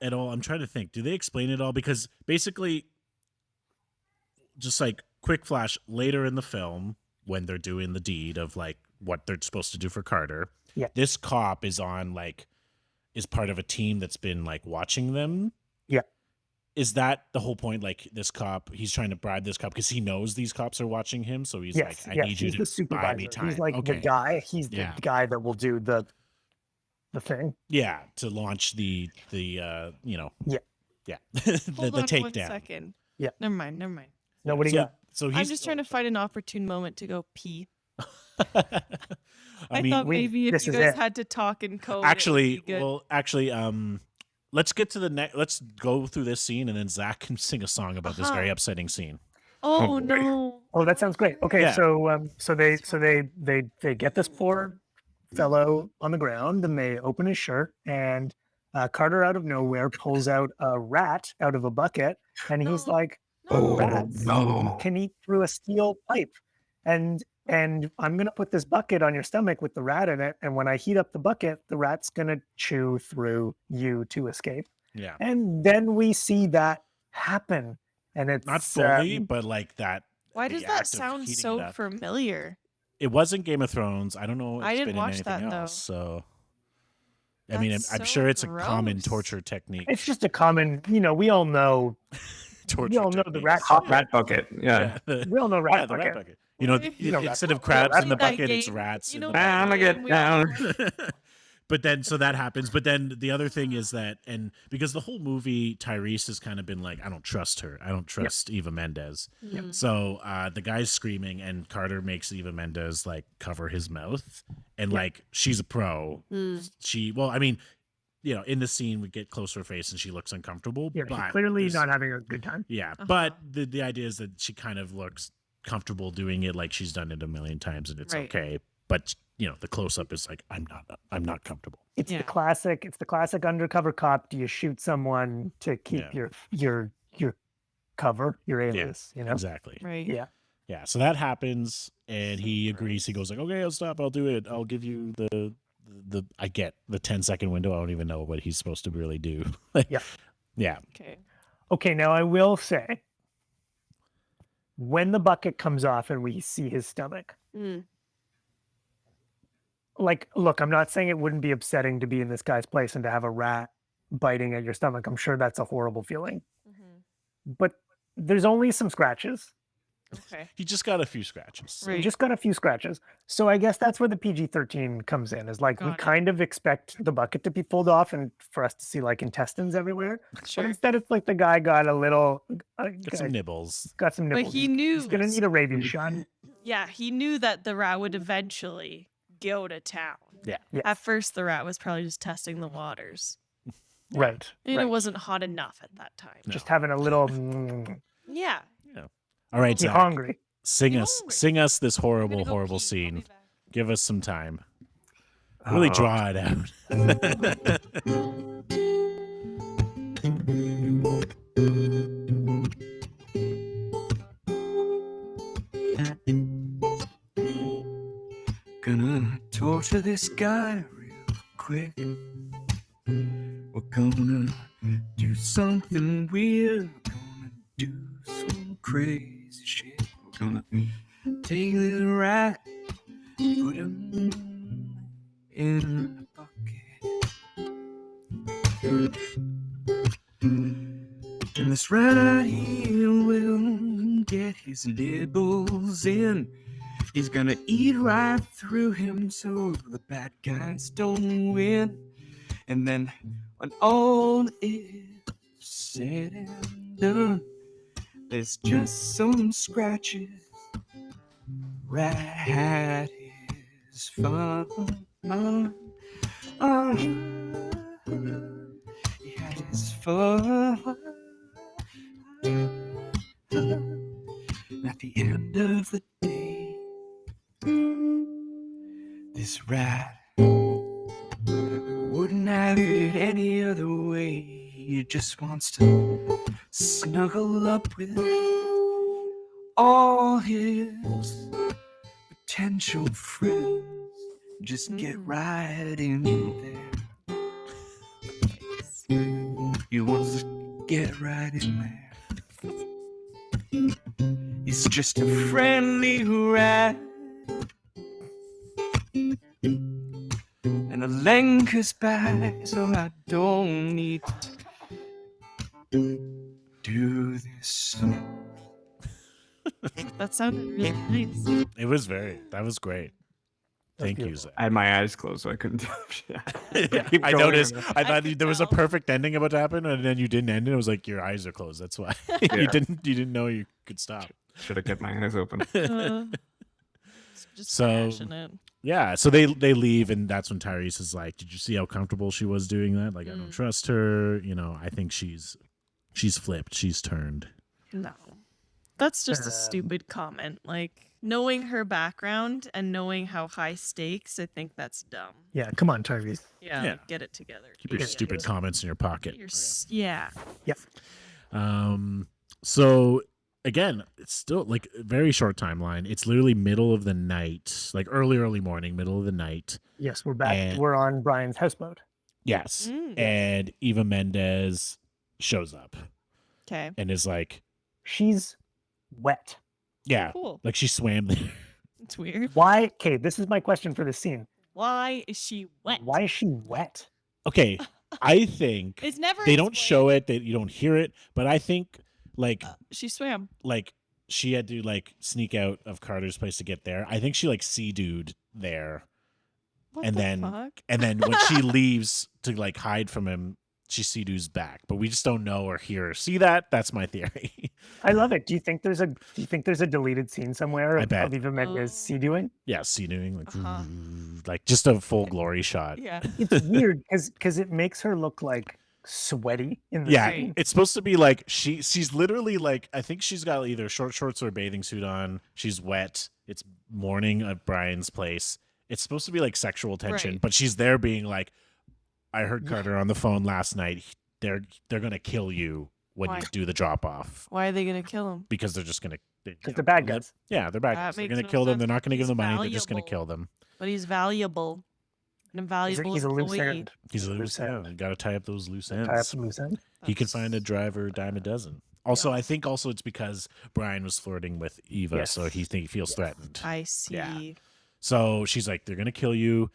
at all? I'm trying to think. Do they explain it all? Because basically, just like quick flash later in the film, when they're doing the deed of like what they're supposed to do for Carter, Yeah. this cop is part of a team that's been like watching them. Yeah. Is that the whole point? Like this cop, he's trying to bribe this cop because he knows these cops are watching him. So he's yes, like, I need you he's the to buy supervisor. me time. He's like okay. the guy. He's the Yeah. guy that will do the thing. Yeah, to launch the Yeah. the Hold on takedown. 1 second. Yeah. Never mind. Nobody So, got. so he's I'm just trying to find an opportune moment to go pee. I mean, thought maybe if this you is guys it. had to talk in code. actually, good. let's get to the next. Let's go through this scene, and then Zach can sing a song about this very upsetting scene. Oh Oh, boy. no. Oh, that sounds great. Okay, Yeah. so they get this poor fellow on the ground, and they open his shirt, and Carter out of nowhere pulls out a rat out of a bucket, and he's No. like, Oh, rats no. can eat through a steel pipe, and I'm gonna put this bucket on your stomach with the rat in it, and when I heat up the bucket, the rat's gonna chew through you to escape. Yeah, And then we see that happen, and it's not fully, but like that. Why the does act that of sound heating so it up. familiar? It wasn't Game of Thrones. I don't know. If I it's didn't been in watch anything that, though. else, so. I mean, That's I'm so sure it's a common gross. torture technique. It's just a common, we all know. torture We all know the technique. rat Hot rat bucket. Yeah. We all know rat Yeah, the rat bucket. bucket. You know, You know, instead of rat- crabs rat in the bucket. bucket, it's Game. rats. You in know the that I'm gonna game get we all down. play? But then, so that happens. But then the other thing is that, and because the whole movie, Tyrese has kind of been like, I don't trust her. I don't trust Eva Mendes. Mhm. So the guy's screaming, and Carter makes Eva Mendes like cover his mouth, and like she's a pro. Mm. Well, I mean, in the scene we get close to her face, and she looks uncomfortable. Yeah, but she's clearly there's- not having a good time. Yeah, Uh-huh. but the idea is that she kind of looks comfortable doing it, like she's done it a million times, and it's Right. okay. But the close up is like, I'm not comfortable. It's Yeah. the classic undercover cop. Do you shoot someone to keep Yeah. your cover, your alias? Exactly. Right. Yeah. Yeah, so that happens, and he agrees. He goes like, "Okay, I'll stop. I'll do it. I'll give you the I get the 10-second window. I don't even know what he's supposed to really do." Yeah. Yeah. Okay. Okay, now I will say when the bucket comes off and we see his stomach, Mm. like, look, I'm not saying it wouldn't be upsetting to be in this guy's place and to have a rat biting at your stomach. I'm sure that's a horrible feeling. But there's only some scratches. Okay. He just got a few scratches. He Right. just got a few scratches. So I guess that's where the PG-13 comes in, is like we Got it. kind of expect the bucket to be pulled off and for us to see like intestines everywhere. But Sure. instead it's like the guy got a little, Got some nibbles. got some But nipples. he He's knew. going to need a rabies shot. Yeah, he knew that the rat would eventually go to town. Yeah. Yes. At first, the rat was probably just testing the waters. Right. And right. it wasn't hot enough at that time. Just having a little, Yeah. All right, he's Zach, hungry. sing You us, hungry? sing us this I'm gonna horrible, go horrible pee. I'll scene. be back. Give us some time. Really draw it out. Gonna torture this guy real quick. We're gonna do something weird. We're gonna do some crazy shit. We're gonna take this rat, put him in a bucket. And this rat here will get his nibbles in. He's gonna eat right through him so the bad guys don't win. And then when all is said and done, there's just some scratches. Rat is fun. He had his fun. At the end of the day, this rat wouldn't have it any other way. He just wants to snuggle up with all his potential friends. Just get right in there. He wants to get right in there. He's just a friendly rat. And a Lanker's back, so I don't need to do this. That sounded really nice. It was that was great. Thank you, beautiful. Zach. I had my eyes closed, so I couldn't tell. Keep I going. noticed. I thought could there was a tell. perfect ending about to happen, and then you didn't end it. It was like your eyes are closed. That's why Yeah. you didn't know you could stop. Should have kept my eyes open. It's just So- passionate. Yeah, so they leave, and that's when Tyrese is like, "Did you see how comfortable she was doing that? Like, I don't trust her. You know, I think she's flipped. She's turned." No. That's just a stupid comment. Like, knowing her background and knowing how high stakes, I think that's dumb. Yeah, come on, Tyrese. Yeah, Yeah. like, get it together. Keep your stupid comments in your pocket. Yeah. So again, it's still like a very short timeline. It's literally middle of the night, like early morning, middle of the night. Yes, we're back. And- We're on Brian's houseboat. Yes, Mm. and Eva Mendes shows up Okay. and is like, She's wet. "Yeah, Cool. like she swam there." It's weird. Why? Okay, this is my question for this scene. Why is she wet? Why is she wet? Okay, I think It's never. they don't explained. show it; you don't hear it. But I think like She swam. she had to like sneak out of Carter's place to get there. I think she like sea-dooed there. What And the then- fuck? And then when she leaves to like hide from him, she sea-doos back. But we just don't know or hear or see that. That's my theory. I love it. Do you think there's a deleted scene somewhere I of, bet. of Eva Mendes sea doing? Yeah, sea-dooing Uh-huh. like just a full glory shot. Yeah. It's weird because it makes her look like sweaty in the Yeah, scene. it's supposed to be like she's literally like, I think she's got either short shorts or a bathing suit on. She's wet. It's morning at Brian's place. It's supposed to be like sexual tension, Right. but she's there being like, I heard Carter on the phone last night. They're gonna kill you when Why? you do the drop off Why are they gonna kill him? because they're just gonna. Because they're bad guys. Yeah, they're bad. That guys. They're makes gonna no kill them. sense. They're not gonna give He's them money. They're just gonna valuable. kill them. But he's valuable. An invaluable He's a loose employee. end. He's a Loose loose. end. Yeah, you gotta tie up those loose Tie up ends. some loose end. He can find a driver dime a dozen. Also, I think also it's because Brian was flirting with Eva, Yes. so he feels threatened. I see. Yeah. So she's like, they're gonna kill you,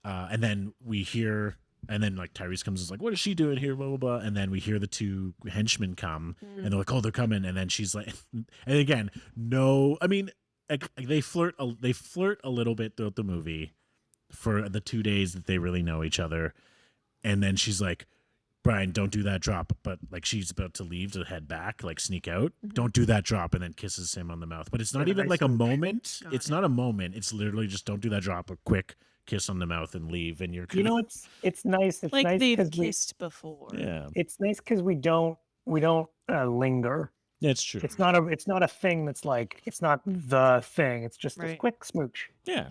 and then we hear, and then like Tyrese comes and is like, what is she doing here? Blah blah blah. And then we hear the two henchmen come, and they're like, oh, they're coming. And then she's like, and again, no, I mean, like, they flirt a little bit throughout the movie for the 2 days that they really know each other, and then she's like, Brian, don't do that drop. But like she's about to leave to head back, like sneak out. Don't do that drop, and then kisses him on the mouth. But it's not Yeah, even nice like a smooch. moment. Got It's it. not a moment. It's literally just don't do that drop. A quick kiss on the mouth and leave, and you're You know, it's nice. It's Like nice they've because kissed before. yeah, it's nice because we don't linger. it's true. It's not a thing that's like, it's not the thing. It's just a Right. quick smooch. Yeah.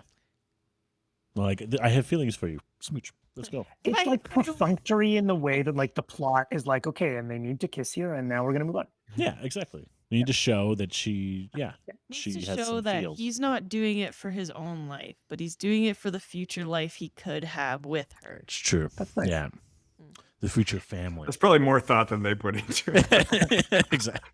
Well, like I have feelings for you. Smooch. Let's go. It's I like don't- perfunctory in the way that like the plot is like, okay, and they need to kiss you, and now we're gonna move on. Yeah, exactly. You need to show that she, Needs she to has show some that feels. he's not doing it for his own life, but he's doing it for the future life he could have with her. It's true. That's nice. Yeah. The future family. That's probably more thought than they put into it. Exactly.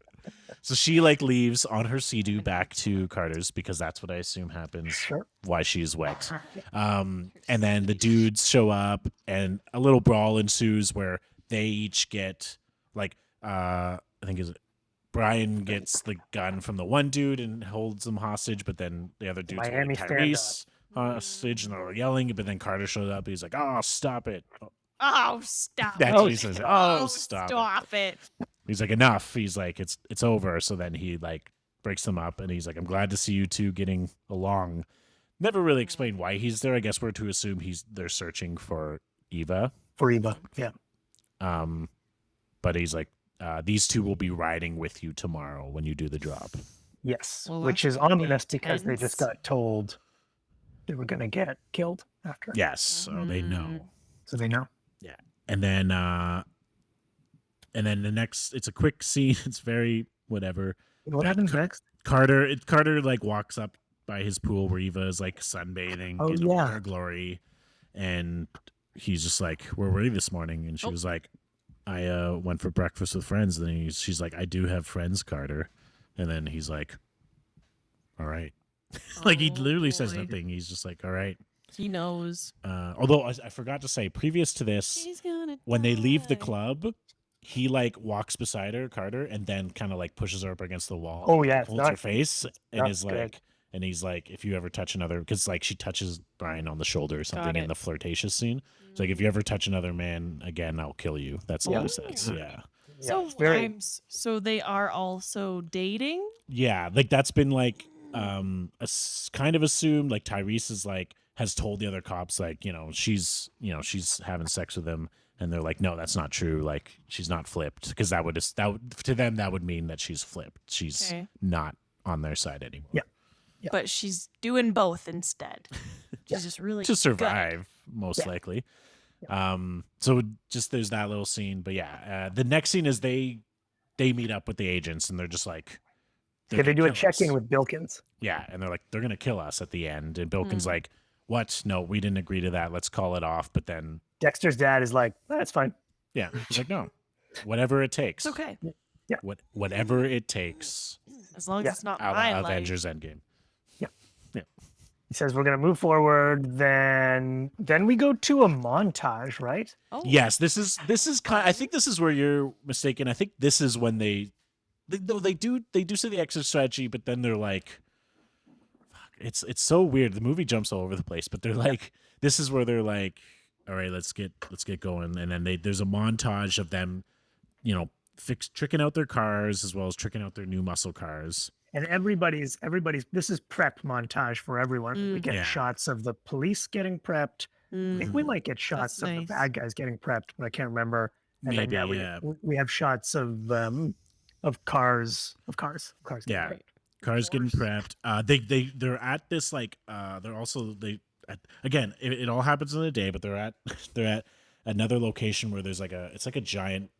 So she like leaves on her sea-doo back to Carter's because that's what I assume happens. Sure. Why she's wet. And then the dudes show up and a little brawl ensues where they each get like I think is it Brian gets the gun from the one dude and holds him hostage, but then the other dude's holding Miami stand-up. Tyrese hostage and they're yelling, but then Carter shows up. He's like, "Oh, stop it!" Oh, stop That's it. what he says. Oh, stop it. Stop it. He's like, enough. He's like, it's over. So then he like breaks them up and he's like, I'm glad to see you two getting along. Never really explained why he's there. I guess we're to assume they're searching for Eva. For Eva. Yeah. But he's like, these two will be riding with you tomorrow when you do the drop. Yes. Well, Which that's is gonna be ominous because they just intense. got told they were gonna get killed after. Yes. So they know. So they know. Yeah. And then the next, it's a quick scene. It's very whatever. What happens next? Carter like walks up by his pool where Eva is like sunbathing Oh, in yeah. her glory, and he's just like, "Where were you this morning?" And she Oh. was like, "I went for breakfast with friends." And then she's like, "I do have friends, Carter." And then he's like, "All right." Like he Oh, literally says boy. nothing. He's just like, "All right." He knows. Although I forgot to say, previous to this, He's gonna when they leave the die. club, he like walks beside her, Carter, and then kind of like pushes her up against the wall. Oh, yeah, it's holds her not- face, and not is good. like, and he's like, if you ever touch another, because like she touches Brian on the shoulder or something in it. the flirtatious scene. It's like, if you ever touch another man again, I'll kill you. That's all Yeah. he says. Yeah, So it's very- so they are also dating. yeah, like that's been like kind of assumed. Like Tyrese is like has told the other cops like she's having sex with him. And they're like, no, that's not true. Like, she's not flipped, because that would to them that would mean that she's flipped. She's Okay. not on their side anymore. Yeah. Yeah. But she's doing both instead. She's just really To good. survive, most Yeah. likely. So just there's that little scene, but yeah, the next scene is they meet up with the agents, and they're just like, Yeah, they gonna do a kill check-in us. with Bilkins. Yeah, and they're like, they're gonna kill us at the end, and Bilkin's like, what? No, we didn't agree to that. Let's call it off. But then, Dexter's dad is like, that's fine. yeah, he's like, no, whatever it takes. It's okay. Whatever it takes. As long as Yeah. it's not A my la life. Avengers Endgame. He says we're gonna move forward. Then we go to a montage, right? Oh. Yes, this is kind. I think this is where you're mistaken. I think this is when they do say the exit strategy, but then they're like, fuck, it's so weird. The movie jumps all over the place, but they're like, this is where they're like, all right, let's get going, and then there's a montage of them, tricking out their cars as well as tricking out their new muscle cars. And everybody's this is prep montage for everyone. We get Yeah. shots of the police getting prepped. I think we might get shots of the nice. bad guys getting prepped, but I can't remember. And Maybe, then yeah. we have shots of cars. Yeah. Right. Cars getting prepped. They're at this like they're also again it all happens in a day, but they're at another location where there's like it's like a giant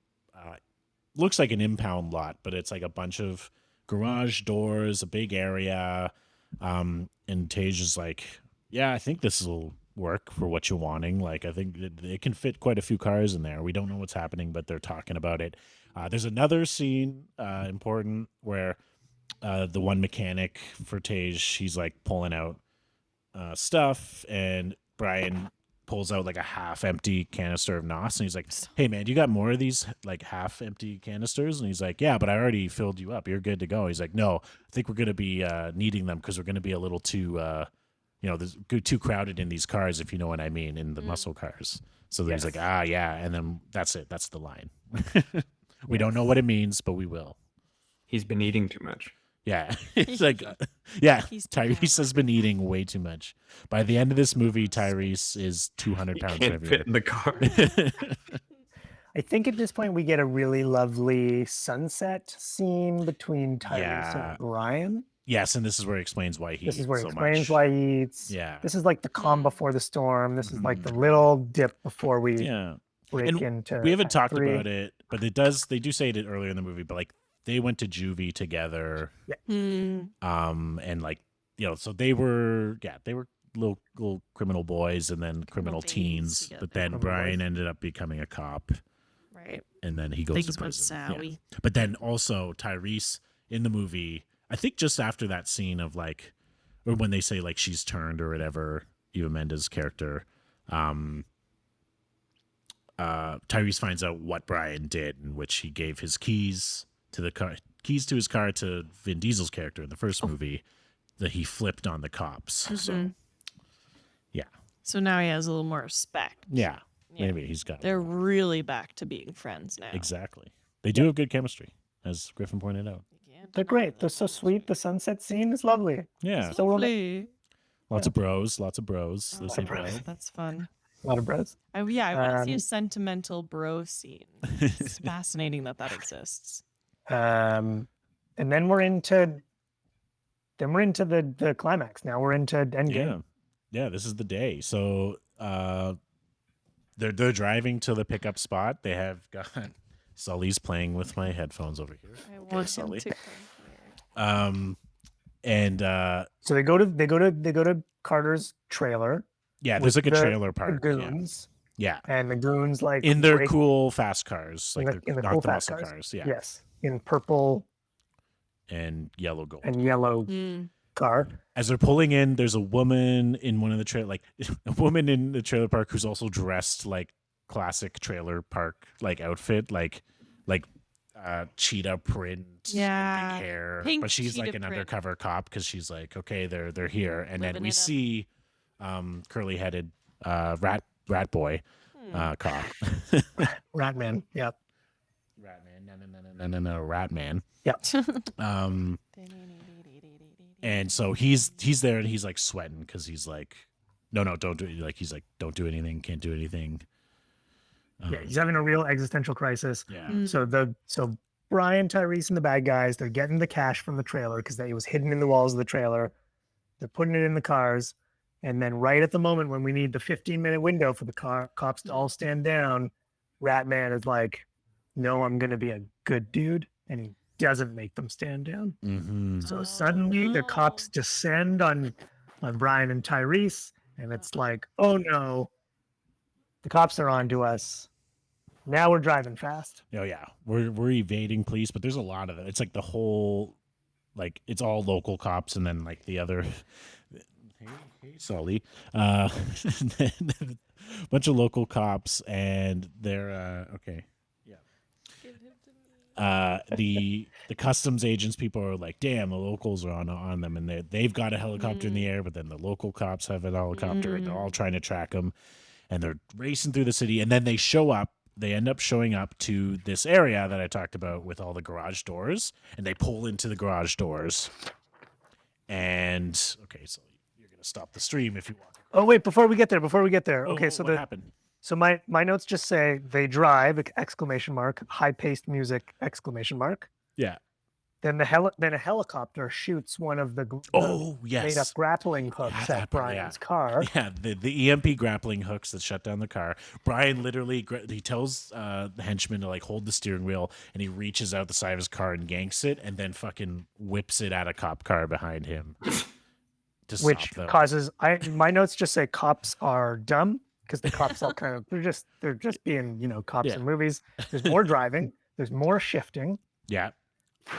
looks like an impound lot, but it's like a bunch of garage doors, a big area, and Tage is like, yeah, I think this will work for what you're wanting. Like, I think it can fit quite a few cars in there. We don't know what's happening, but they're talking about it. There's another scene, important, where the one mechanic for Tage, he's like pulling out stuff, and Brian pulls out like a half-empty canister of NOS, and he's like, "Hey man, you got more of these like half-empty canisters?" And he's like, "Yeah, but I already filled you up. You're good to go." He's like, "No, I think we're gonna be needing them because we're gonna be a little too, there's too crowded in these cars, if you know what I mean, in the muscle cars." So he's like, "Ah, yeah," and then that's it. That's the line. We don't know what it means, but we will. He's been eating too much. Yeah, it's like, He's Tyrese has been eating way too much. By the end of this movie, Tyrese is 200 pounds Can't heavier. fit in the car. I think at this point we get a really lovely sunset scene between Tyrese and Brian. Yes, and this is where he explains why he This is where he so explains much. why he eats. Yeah. This is like the calm before the storm. This is like the little dip before we Yeah. break And into. we haven't Act talked 3. about it, but they do say it earlier in the movie, but like they went to juvie together. And like, so they were little criminal boys and then criminal babies teens, together. but then Criminal Brian boys. ended up becoming a cop, Right. and then he goes Things to went prison. Yeah. sour. But then also Tyrese in the movie, I think just after that scene of like, or when they say like she's turned or whatever, Eva Mendes' character, Tyrese finds out what Brian did, in which he gave his keys to his car to Vin Diesel's character in the first movie, that he flipped on the cops. So, yeah. So now he has a little more respect. Yeah. Yeah. Maybe he's got They're really back to being friends now. exactly. They do have good chemistry, as Griffin pointed out. They're great. They're so sweet. The sunset scene is lovely. Yeah. So romantic. Lots of bros. They say bro. That's fun. A lot of bros. I want to see a sentimental bro scene. It's fascinating that exists. And then we're into the climax. Now we're into Endgame. Yeah, this is the day. So they're driving to the pickup spot. They have got Sully's playing with my headphones over here. I Okay, want Sully. him to come here. And So they go to Carter's trailer. yeah, there's like a with the trailer park. Yeah. Goons. Yeah. And the goons like In their break- cool fast cars, in like the not cool the fast muscle cars. cars. Yeah. Yes, in purple And yellow gold. and yellow car. As they're pulling in, there's a woman in one of the a woman in the trailer park who's also dressed like classic trailer park like outfit, like cheetah print Yeah. hair, Pink but she's like cheetah an print. undercover cop because she's like, okay, they're here, and then Living we it up. see curly headed rat boy cop. Ratman. Yep. No, rat man. Yep. And so he's there and he's like sweating because he's like, no, don't do it. Like he's like, don't do anything, can't do anything. Yeah, he's having a real existential crisis. Yeah. So Brian, Tyrese, and the bad guys, they're getting the cash from the trailer because it was hidden in the walls of the trailer. They're putting it in the cars. And then right at the moment when we need the 15-minute window for the cops to all stand down, Ratman is like, no, I'm going to be a good dude. And he doesn't make them stand down. Mm-hmm. So suddenly the cops descend on Brian and Tyrese. And it's like, oh no, the cops are on to us. Now we're driving fast. Oh yeah, we're evading police, but there's a lot of it. It's like the whole, like it's all local cops, and then like the other, hey Sully, bunch of local cops, and they're okay, yeah. The customs agents people are like, damn, the locals are on them, and they've got a helicopter in the air, but then the local cops have a helicopter, and they're all trying to track them, and they're racing through the city, and then they show up. They end up showing up to this area that I talked about with all the garage doors, and they pull into the garage doors. And okay, so you're gonna stop the stream if you want. Oh wait, before we get there. Okay, so what happened? So my notes just say they drive ! High-paced music ! Yeah. Then a helicopter shoots one of the Oh made yes. up grappling hooks Yeah, at that part, Brian's car. Yeah, the EMP grappling hooks that shut down the car. Brian literally he tells the henchman to like hold the steering wheel, and he reaches out the side of his car and yanks it, and then fucking whips it at a cop car behind him to stop which them. causes my notes just say cops are dumb because the cops all kind of they're just being cops Yeah. in movies. There's more driving. There's more shifting. Yeah.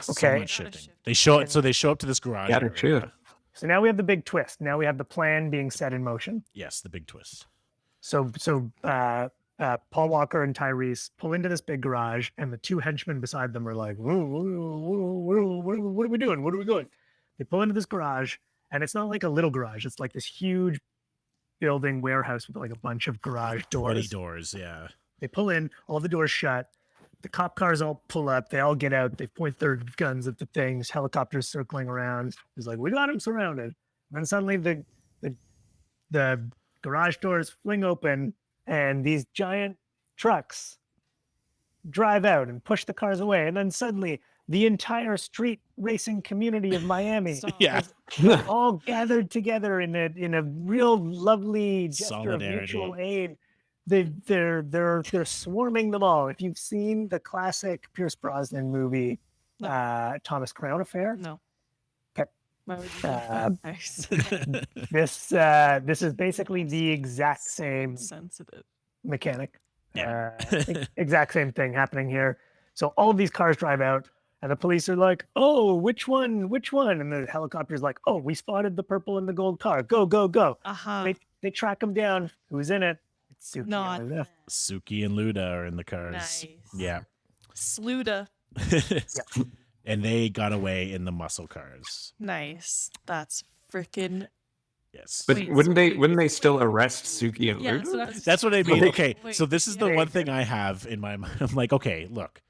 So Okay. much shifting. They show up to this garage. Gotta area. shoot. So now we have the big twist. Now we have the plan being set in motion. Yes, the big twist. So Paul Walker and Tyrese pull into this big garage, and the two henchmen beside them are like, what are we doing? What are we doing? They pull into this garage, and it's not like a little garage. It's like this huge building warehouse with like a bunch of garage 20 doors. doors, yeah. They pull in, all the doors shut. The cop cars all pull up. They all get out. They point their guns at the things. Helicopters circling around. It's like, we got him surrounded. And then suddenly the garage doors fling open, and these giant trucks drive out and push the cars away. And then suddenly the entire street racing community of Miami Stop. Yeah. all gathered together in a real lovely gesture of mutual Solidarity. aid. They're swarming them all. If you've seen the classic Pierce Brosnan movie, Thomas Crown Affair, No. Okay. Why would you do Uh, that? Nice. this is basically the exact same Sensitive. mechanic. Yeah. Exact same thing happening here. So all of these cars drive out, and the police are like, "Oh, which one? Which one?" And the helicopter's like, "Oh, we spotted the purple and the gold car. Go, go, go!" Uh-huh. They track them down. Who's in it? It's Suki. Not and Luda. Suki and Luda are in the cars. Nice. Yeah. Sluda. And they got away in the muscle cars. Nice. That's freaking. Yes. But Wait, wouldn't so they arrest Suki and Yeah, Luda? so that's, That's what I mean. Like- Okay, Wait, so this is the yeah. one thing I have in my mind. I'm like, okay, look,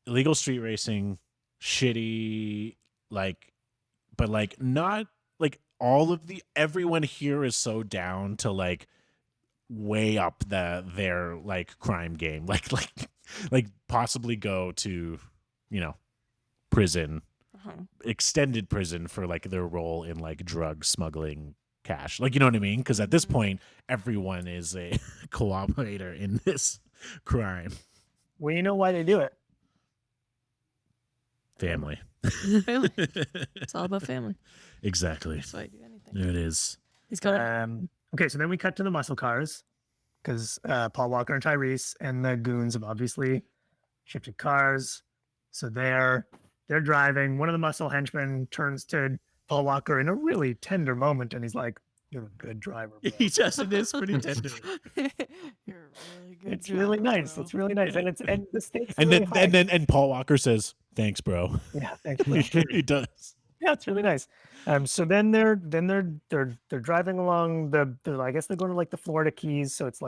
illegal street racing, shitty, but not all of everyone here is so down to way up their crime game, like possibly go to prison, Uh-huh. extended prison for their role in drug smuggling cash, you know what I mean, because at this point everyone is a cooperator in this crime. Well, you know why they do it? Family. Family. It's all about family. Exactly. That's why I do anything. There it is. He's going. Okay, so then we cut to the muscle cars because Paul Walker and Tyrese and the goons have obviously shifted cars. So they're driving. One of the muscle henchmen turns to Paul Walker in a really tender moment, and he's like, "You're a good driver, bro." He just is pretty tender. You're a really good. It's really nice. bro. It's really nice, and the stakes. And really then high. and Paul Walker says, "Thanks, bro." Yeah, thanks. bro. He does. Yeah, it's really nice. So then they're driving along I guess they're going to the Florida Keys. So it's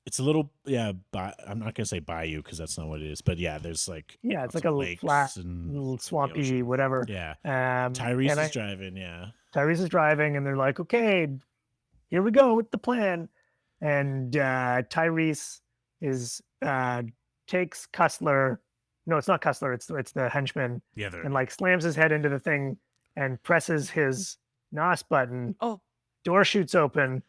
It's a little I'm not gonna say bayou because that's not what it is, but yeah, there's yeah, it's lots like a of little lakes flat, and little the swampy, ocean. whatever. Yeah. And Tyrese is driving. Yeah. Tyrese is driving, and they're like, "Okay, here we go with the plan." And Tyrese takes Cussler. No, it's not Cussler. It's the henchman, The other. and slams his head into the thing and presses his NOS button. Oh, Door shoots open.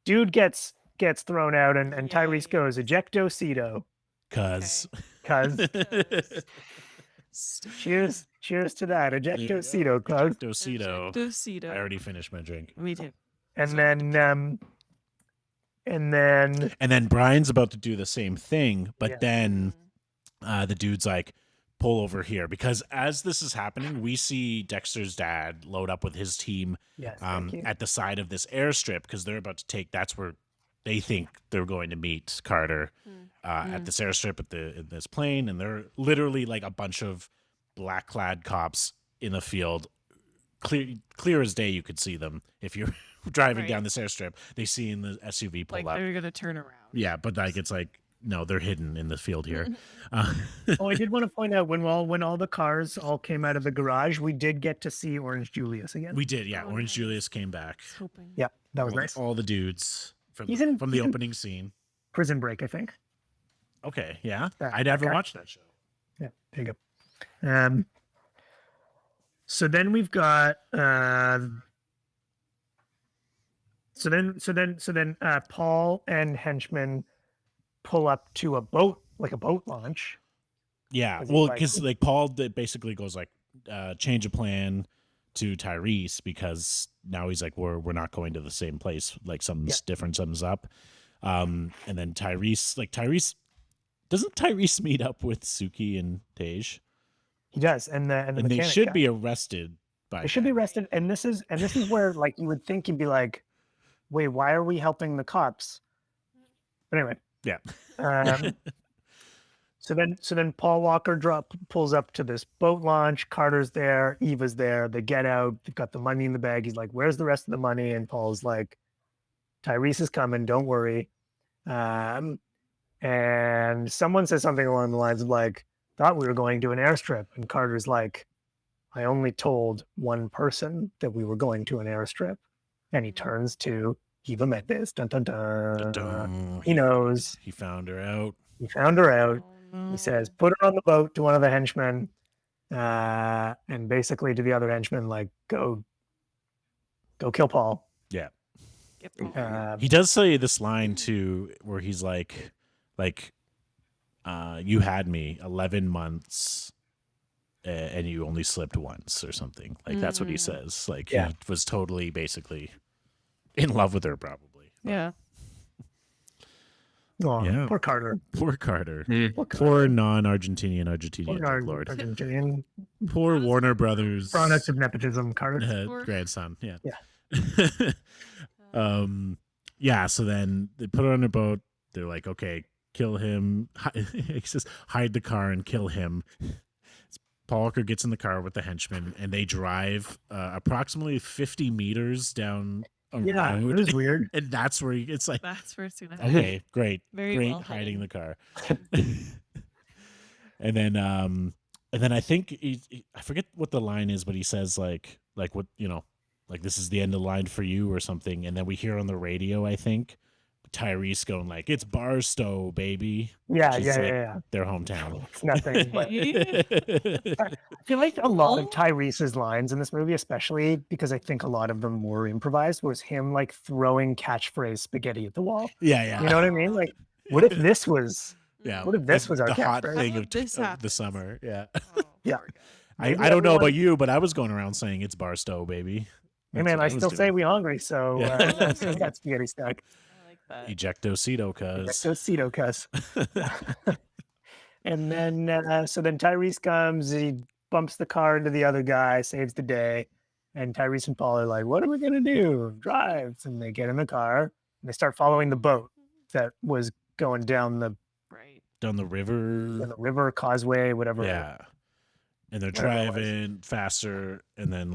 Dude gets thrown out, and Tyrese Yay. goes ejecto Mojito Cuz. Cuz. stupid. Cheers to that ejecto you go. Mojito Cuz. Dosito. Dosito. I already finished my drink. Me too. And then And then Brian's about to do the same thing, but Yeah. then the dude's like, pull over here. Because as this is happening, we see Dexter's dad load up with his team yes, thank you. at the side of this airstrip because they're about to that's where they think they're going to meet Carter at this airstrip in this plane. And they're literally a bunch of black-clad cops in the field. Clear as day, you could see them if you're driving Right. down this airstrip. They see in the SUV pull up. They're gonna turn around. Yeah, but it's no, they're hidden in the field here. Oh, I did want to point out when all the cars all came out of the garage, we did get to see Orange Julius again. We did, yeah. Oh, Orange nice. Julius came back. I was hoping. Yeah, that was all, nice. all the dudes from He's the in- opening scene. Prison Break, I think. Okay, yeah. That- I never okay. watched that show. Yeah, there you go. So then we've got so then Paul and henchmen pull up to a boat launch. Yeah, 'Cause he's well, like- because Paul basically goes change of plan. to Tyrese because now he's like, we're not going to the same place. Like something's different, something's up. And then Tyrese doesn't Tyrese meet up with Suki and Tej? He does, and the And they mechanic should guy. be arrested by They should be then. arrested, and this is where like you would think you'd be like, wait, why are we helping the cops? But anyway, Yeah. um, so then Paul Walker pulls up to this boat launch. Carter's there, Eva's there. They get out. They've got the money in the bag. He's like, "Where's the rest of the money?" And Paul's like, "Tyrese is coming. Don't worry." And someone says something along the lines of like, "Thought we were going to an airstrip," and Carter's like, "I only told one person that we were going to an airstrip," and he turns to Eva Mendes. Dun dun dun. Dun-dun. He knows. He found her out. He found her out. Oh, He says, "Put her on the boat," to one of the henchmen, and basically to the other henchman, like, "Go kill Paul." Yeah. Get Paul. He does say this line too, where he's like, you had me 11 months and you only slipped once or something. Like that's what he says. Like Yeah. he was totally basically in love with her probably. Yeah. Oh, Yeah. poor Carter. Poor Carter. Poor Poor non-Argentinian Poor Argentinian Lord. Argentinian Poor Warner Brothers product of nepotism, Carter. Poor- grandson. Yeah. Yeah. Yeah. So then they put her on a boat. They're like, okay, kill him. He says, hide the car and kill him. Paul Walker gets in the car with the henchman, and they drive approximately 50 meters down a Yeah, it road. was weird. And that's where it's like, That's where it's gonna happen. okay, great, Very great, well hiding hidden. the car. and then I think I forget what the line is, but he says like what like this is the end of the line for you or something. And then we hear on the radio, I think, Tyrese going like, "It's Barstow, baby." Yeah, which is, yeah, like, yeah. their hometown. It's nothing. But I feel like a lot of Tyrese's lines in this movie, especially because I think a lot of them were improvised, was him like throwing catchphrase spaghetti at the wall. Yeah. You know what I mean? Like, what if this was? Yeah. What if this was our the hot catchphrase? thing How of, this of the happens. summer? Yeah. Oh, Yeah. poor guy. Maybe I don't know about everyone- you, but I was going around saying it's Barstow, baby. Hey That's man, what I was still say doing. we hungry, so Yeah. we got spaghetti stuck. I like that. Ejecto Cito, cuz. So Cito cuss. And then Tyrese comes, he bumps the car into the other guy, saves the day. And Tyrese and Paul are like, "What are we gonna do? Drive." And they get in the car and they start following the boat that was going down the Right. Down the river. river causeway, whatever. Yeah. And they're Whatever it was. driving faster, and then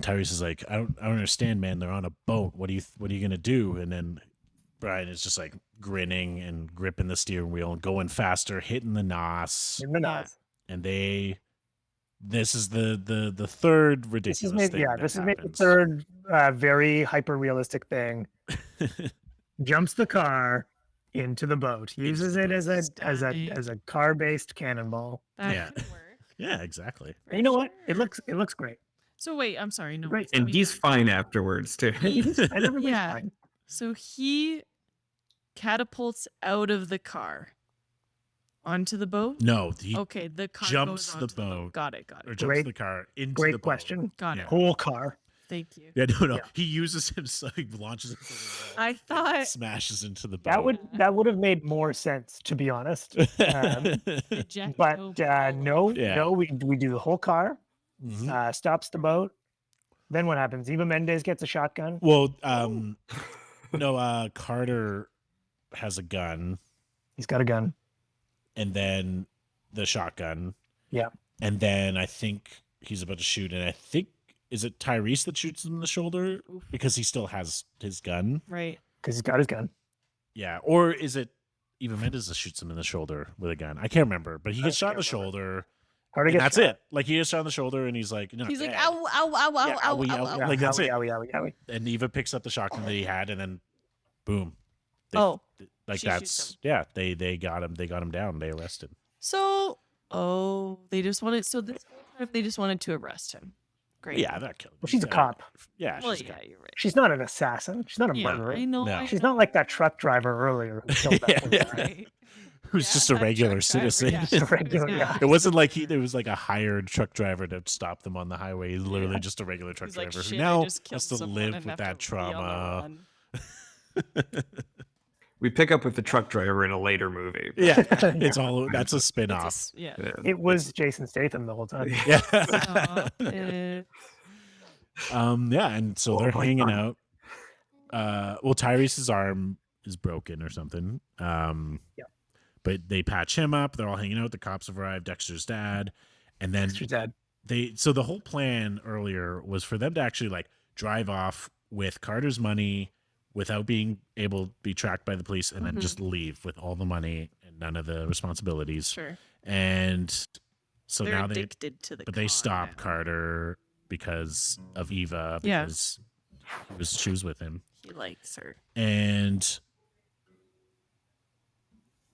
Tyrese is like, I don't understand, man. They're on a boat. What are you gonna do? And then Brian is just like grinning and gripping the steering wheel and going faster, hitting the nos. In the Yeah. nos. And this is the third ridiculous This is maybe thing. yeah, that this is maybe the happens. third very hyper realistic thing. Jumps the car into the boat, uses it as a car based cannonball. That Yeah. could work. Yeah, exactly. For You know what? sure. It looks great. So wait, I'm sorry. No. Right. tell And me he's first. fine afterwards too. And everybody's Yeah. fine. So he catapults out of the car onto the boat. No, he Okay, the car jumps goes the onto boat. Got it. or jumps Great- the car into Great the boat. question. Got Yeah. it. Whole car. Thank you. Yeah, no. Yeah. He uses himself. He launches into the wall, I thought smashes into the boat. That would have made more sense, to be honest. Ejecto But Mojito. no, we do the whole car. Mhm. Stops the boat. Then what happens? Eva Mendes gets a shotgun. Well, no. Carter has a gun, He's got a gun. and then the shotgun. Yeah. And then I think he's about to shoot, and I think is it Tyrese that shoots him in the shoulder Oof. because he still has his gun. Right. Because he's got his gun. Yeah, or is it Eva Mendes that shoots him in the shoulder with a gun? I can't remember, but he gets shot in the can't remember. shoulder. Carter And gets that's shot. it. Like he gets shot in the shoulder, and he's like, He's like, dead. ow, ow, ow, ow, Yeah, ow, owie, ow, owie. ow. Yeah, Like, that's owie, it. owie, owie, owie. And Eva picks up the shotgun that he had, and then boom. Oh, Like she that's shoots him. yeah. They got him. They got him down. They arrested. So, they just wanted. So this whole time they just wanted to arrest him. Great. Yeah, that killed. Well, she's a cop. Yeah, Well, she's a yeah, cop. you're right. She's not an assassin. She's not a Yeah, murderer. I know. No. I She's know. not like that truck driver earlier who killed that Yeah, poor yeah. guy. Right. who's Yeah, just a that regular truck driver, citizen. yeah. Just a regular Yeah. guy. It wasn't like there was like a hired truck driver to stop them on the highway. He's literally just a regular truck He's like, driver who shit, I now just killed has to someone live and with have that to be on the trauma. run. We pick up with the truck driver in a later movie. Yeah, it's all that's a It's spin-off. yeah. Yeah. It was Jason Statham the whole time. Yeah. Aw, Yeah, and so Oh they're my hanging God. out. Well, Tyrese's arm is broken or something. But they patch him up. They're all hanging out. The cops have arrived. Dexter's dad, and then Mr. Dad. so the whole plan earlier was for them to actually like drive off with Carter's money without being able to be tracked by the police, and then just leave with all the money and none of the responsibilities. sure. And so They're now addicted to the but they con stop now. Carter because of Eva, Yeah. because she was with him. He likes her. And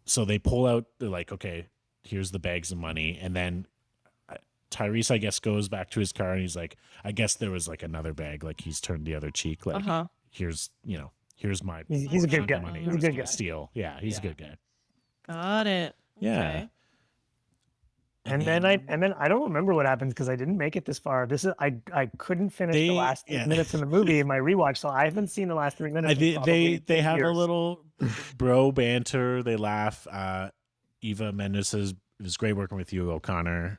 so they pull out, they're like, okay, here's the bags of money. And then Tyrese, I guess, goes back to his car and he's like, I guess there was like another bag, like he's turned the other cheek, like here's my He's a good chunk of guy. money He's I a was good gonna guy. steal. Yeah, he's a good guy. Got it. Yeah. Okay. And then I don't remember what happens because I didn't make it this far. This is I couldn't finish They- the last 8 yeah. minutes of the movie in my rewatch, so I haven't seen the last 3 minutes. in They probably they 10 have a years. little bro banter. They laugh. Eva Mendes says it was great working with you, O'Connor,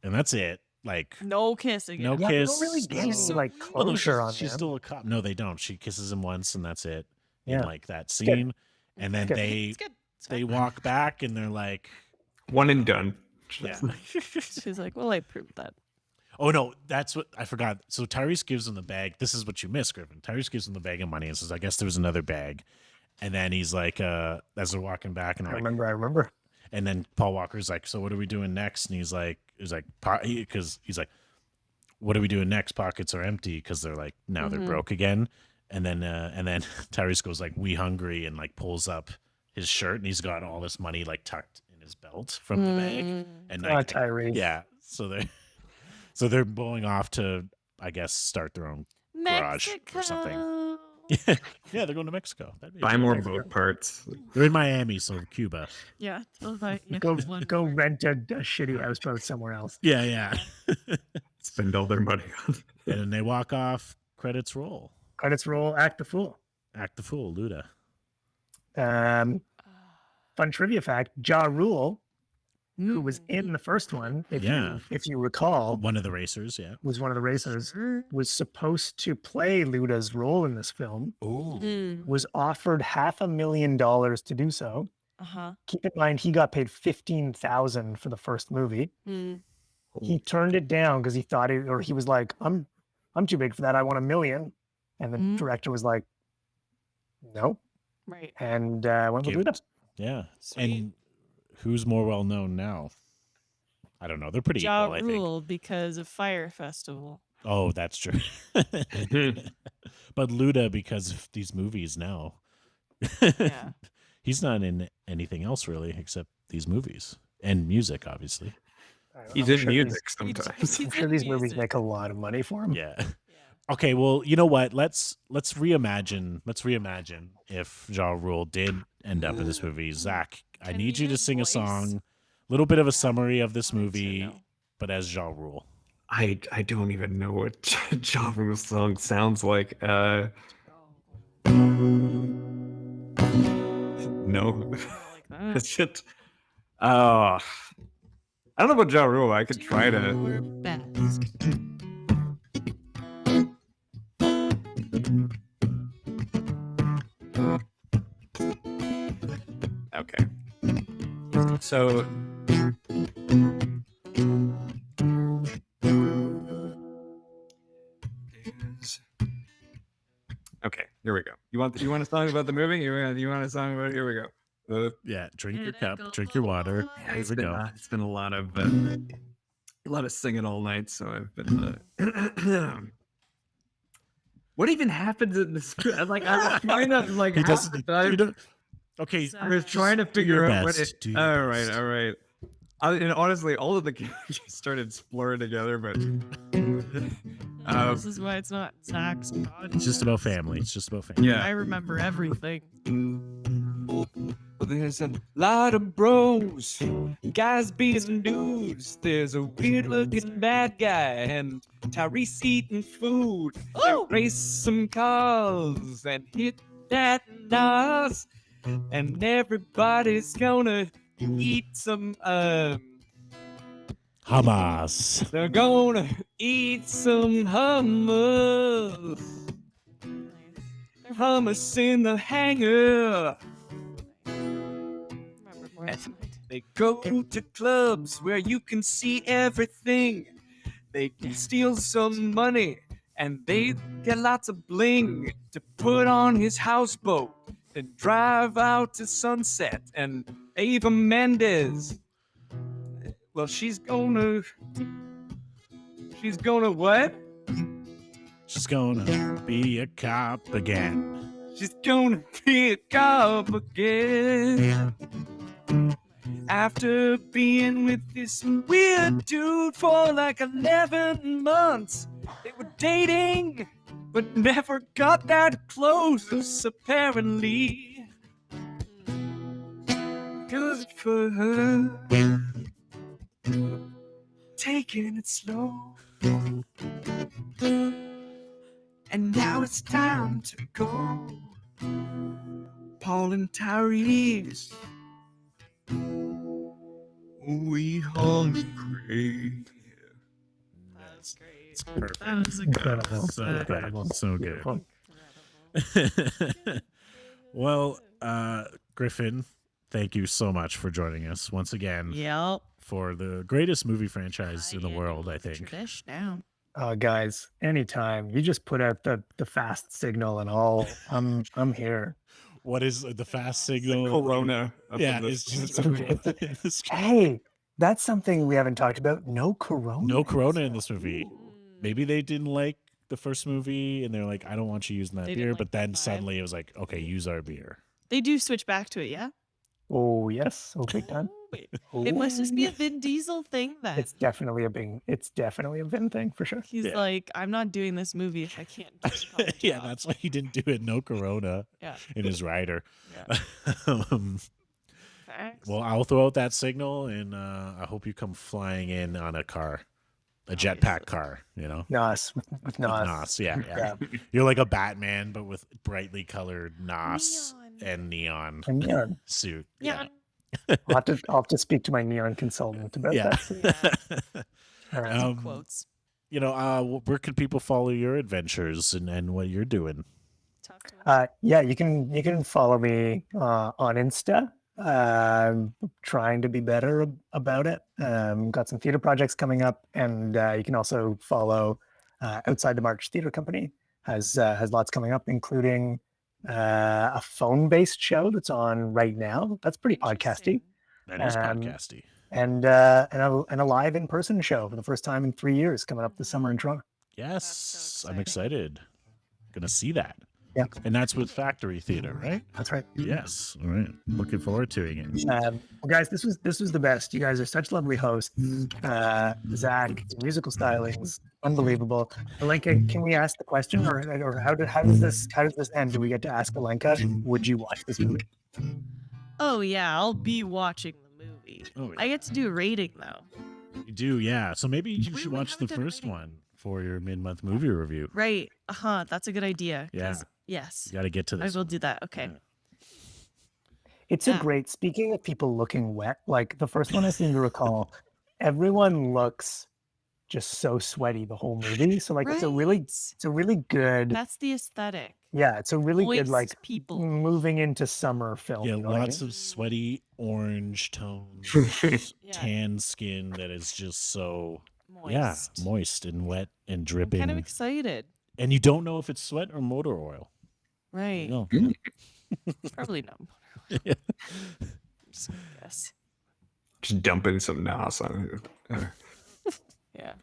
and that's it. Like No kissing. no again. Yeah, they kiss. don't really get any no- like Well, no, closure on she's them. still a cop. No, they don't. She kisses him once, and that's it. In Yeah. like that good. scene, and then Good. they It's good. It's they fine. walk back, and they're like, One and done. yeah. She's like, well, I proved that. Oh no, that's what I forgot. So Tyrese gives him the bag. This is what you missed, Griffin. Tyrese gives him the bag of money and says, "I guess there was another bag." And then he's like, as they're walking back, and I they're like, remember. and then Paul Walker's like, "So what are we doing next?" And he's like, because he's like, "What are we doing next? Pockets are empty," because they're like now they're broke again. And then Tyrese goes like, "We hungry," and like pulls up his shirt, and he's got all this money like tucked in his belt from the bag. And Oh, like, Tyrese. yeah, so they're going off to, I guess, start their own garage or something. Mexico. Yeah, they're going to Mexico. That'd be Buy cool. more boat parts. They're in Miami, so Cuba. Yeah. tell if you Go have one. go rent a shitty houseboat somewhere else. Yeah, yeah. Spend all their money on. And then they walk off. Credits roll. Credits roll. Act the fool. Act the fool, Luda. Fun trivia fact: Ja Rule, who was in the first one, if you recall, One of the racers, yeah. was one of the racers, was supposed to play Luda's role in this film, Oh. was offered $500,000 to do so. Uh-huh. Keep in mind, he got paid $15,000 for the first movie. Mm. He turned it down because he thought he was like, I'm too big for that. I want $1 million. And the Mhm. director was like, no. Right. And went with Gave Luda. Yeah. Sweet. And who's more well known now? I don't know. They're pretty Ja equal, I think. Rule because of Fire Festival. Oh, that's true. But Luda because of these movies now. Yeah. He's not in anything else really except these movies and music, obviously. He's I'm in sure music He's- sometimes. I'm he's sure in these movies music. make a lot of money for him. Yeah. Yeah. Okay, well, you know what? Let's reimagine. Let's reimagine if Ja Rule did end up in this movie. Zach, I Can need we you to just sing a voice? song, a little bit of a summary of this Wanted to movie, know. but as Ja Rule. I don't even know what Ja Rule's song sounds like. No. Like that. It's just. I don't know about Ja Rule. I could try to. Your best. Okay. So. Okay, here we go. You want a song about the movie? You want a song about? Here we go. Yeah, drink your cup, drink your water. Yeah, Here we go. It's been a lot of singing all night, so I've been. What even happens in this? Like I'm trying to like. He doesn't. You don't, okay, So- I was trying to do figure your out what best, it. do your All right, best. all right. And honestly, all of the characters started blurring together, but This is why it's not Zach's podcast. it's just about family. It's just about family. yeah. I remember everything. there's a lot of bros, guys being dudes. There's a weird looking bad guy and Tyrese eating food. Oh! Race some cars and hit that nos. And everybody's gonna eat some, Hamas. they're gonna eat some hummus. Hummus in the hangar. Remember more tonight. They go to clubs where you can see everything. They steal some money and they get lots of bling to put on his houseboat and drive out to Sunset. And Ava Mendes, well, she's gonna what? She's gonna be a cop again. She's gonna be a cop again. After being with this weird dude for like 11 months, they were dating, but never got that close, apparently. Good for her, taking it slow. And now it's time to go. Paul and Tyrese, we hungry. That's great. It's perfect. That is Incredible. So Incredible. good. So good. Well, Griffin, thank you so much for joining us once again Yep. for the greatest movie franchise in the Triangle world, I think. Tradition now. Guys, anytime you just put out the fast signal and all, I'm here. What is the fast signal? Corona. Yeah, it's just Hey, that's something we haven't talked about. No corona. no Corona in this movie. Maybe they didn't like the first movie and they're like, I don't want you using that They beer. didn't But like the then vibe. suddenly it was like, okay, use our beer. They do switch back to it, yeah? Oh yes. Oh, big time. Oh, wait. It must just be a Oh, Vin Diesel thing then. It's definitely a big. It's definitely a Vin thing for sure. He's Yeah. like, I'm not doing this movie if I can't do a college Yeah, job." that's why he didn't do it. No Corona Yeah. in his rider. Yeah. um, Facts. well, I'll throw out that signal and I hope you come flying in on a car, a jetpack Obviously. car, you know? Nos with Nos. Nos, yeah. You're like a Batman, but with brightly colored Nos Neon. and neon And neon. suit. Yeah. I'll have to speak to my neon consultant about Yeah. that. Yeah. All right. Um, Quotes. You know, where can people follow your adventures and what you're doing? Talk to him. Yeah, you can follow me on Insta. Trying to be better about it. Got some theater projects coming up, and you can also follow Outside the March Theater Company. Has lots coming up, including a phone-based show that's on right now. That's pretty podcasty, That is Um, podcasty. and a live in-person show for the first time in 3 years coming up this summer in Toronto. Yes, so I'm exciting. excited. Gonna see that. Yeah. And that's with Factory Theater, right? That's right. Yes. All right. Looking forward to it. Well, guys, this was the best. You guys are such lovely hosts. Zach, musical stylings, unbelievable. Alenka, can we ask the question, or how does this end? Do we get to ask Alenka? Would you watch this movie? Oh, yeah. I'll be watching the movie. Oh, I get to do a rating, though. you do, yeah. So maybe you We should watch the haven't done first rating. one for your mid-month movie review. Right. That's a good idea. 'cause- Yeah. Yes. You got to get to I this. will one. do that. Okay. Yeah. It's Yeah. a great. Speaking of people looking wet, like the first one I seem to recall, everyone looks just so sweaty the whole movie. So like it's a really good. That's the aesthetic. Yeah, it's a really good Moist like people. moving into summer film. Yeah, you know what I lots mean? of sweaty orange tones, Yeah. tan skin that is just so Moist. moist and wet and I'm dripping. kind of excited. And you don't know if it's sweat or motor oil. Right. No. Probably not. Yeah. Just gonna guess. Just dumping some nos on it. Yeah.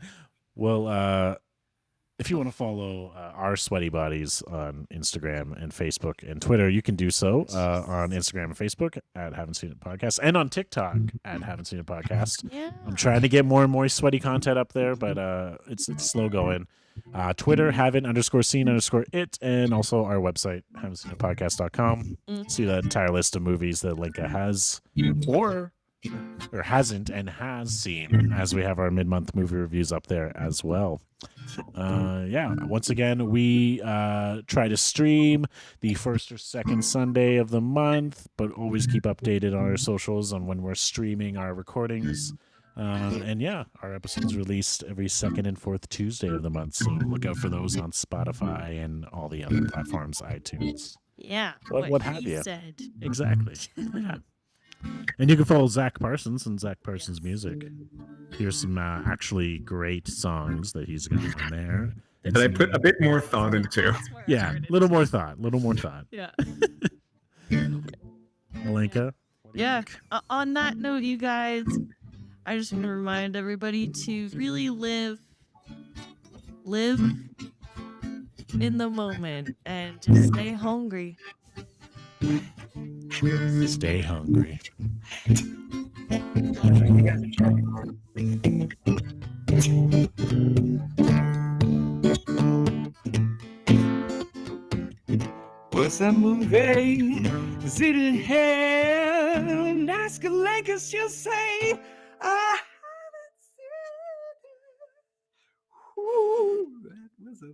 Well, if if you want to follow our sweaty bodies on Instagram and Facebook and Twitter, you can do so on Instagram and Facebook at Haven't Seen It Podcast, and on TikTok at Haven't Seen It Podcast. Yeah. I'm trying to get more and more sweaty content up there, but it's slow going. Twitter, haven't_seen_it, and also our website, haven'tseenitpodcast.com. See the entire list of movies that Linka has or hasn't and has seen, as we have our mid-month movie reviews up there as well. Once again, we try to stream the first or second Sunday of the month, but always keep updated on our socials on when we're streaming our recordings. Our episode's released every second and fourth Tuesday of the month, so look out for those on Spotify and all the other platforms, iTunes. Yeah. What have he you. said. Exactly. Yeah. And you can follow Zach Parsons and Zach Parsons Music. Here's some actually great songs that he's got on there. That I put a bit more thought into. Yeah, little more thought. Yeah. Malenka? Yeah. On that note, you guys, I just want to remind everybody to really live in the moment and just stay hungry. Stay hungry. What's that movie? Is it in hell? And ask a Lanka, she'll say, I haven't seen it. Ooh, that was a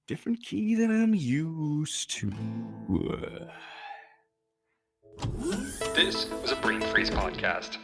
different key than I'm used to. This was a Brain Freeze podcast.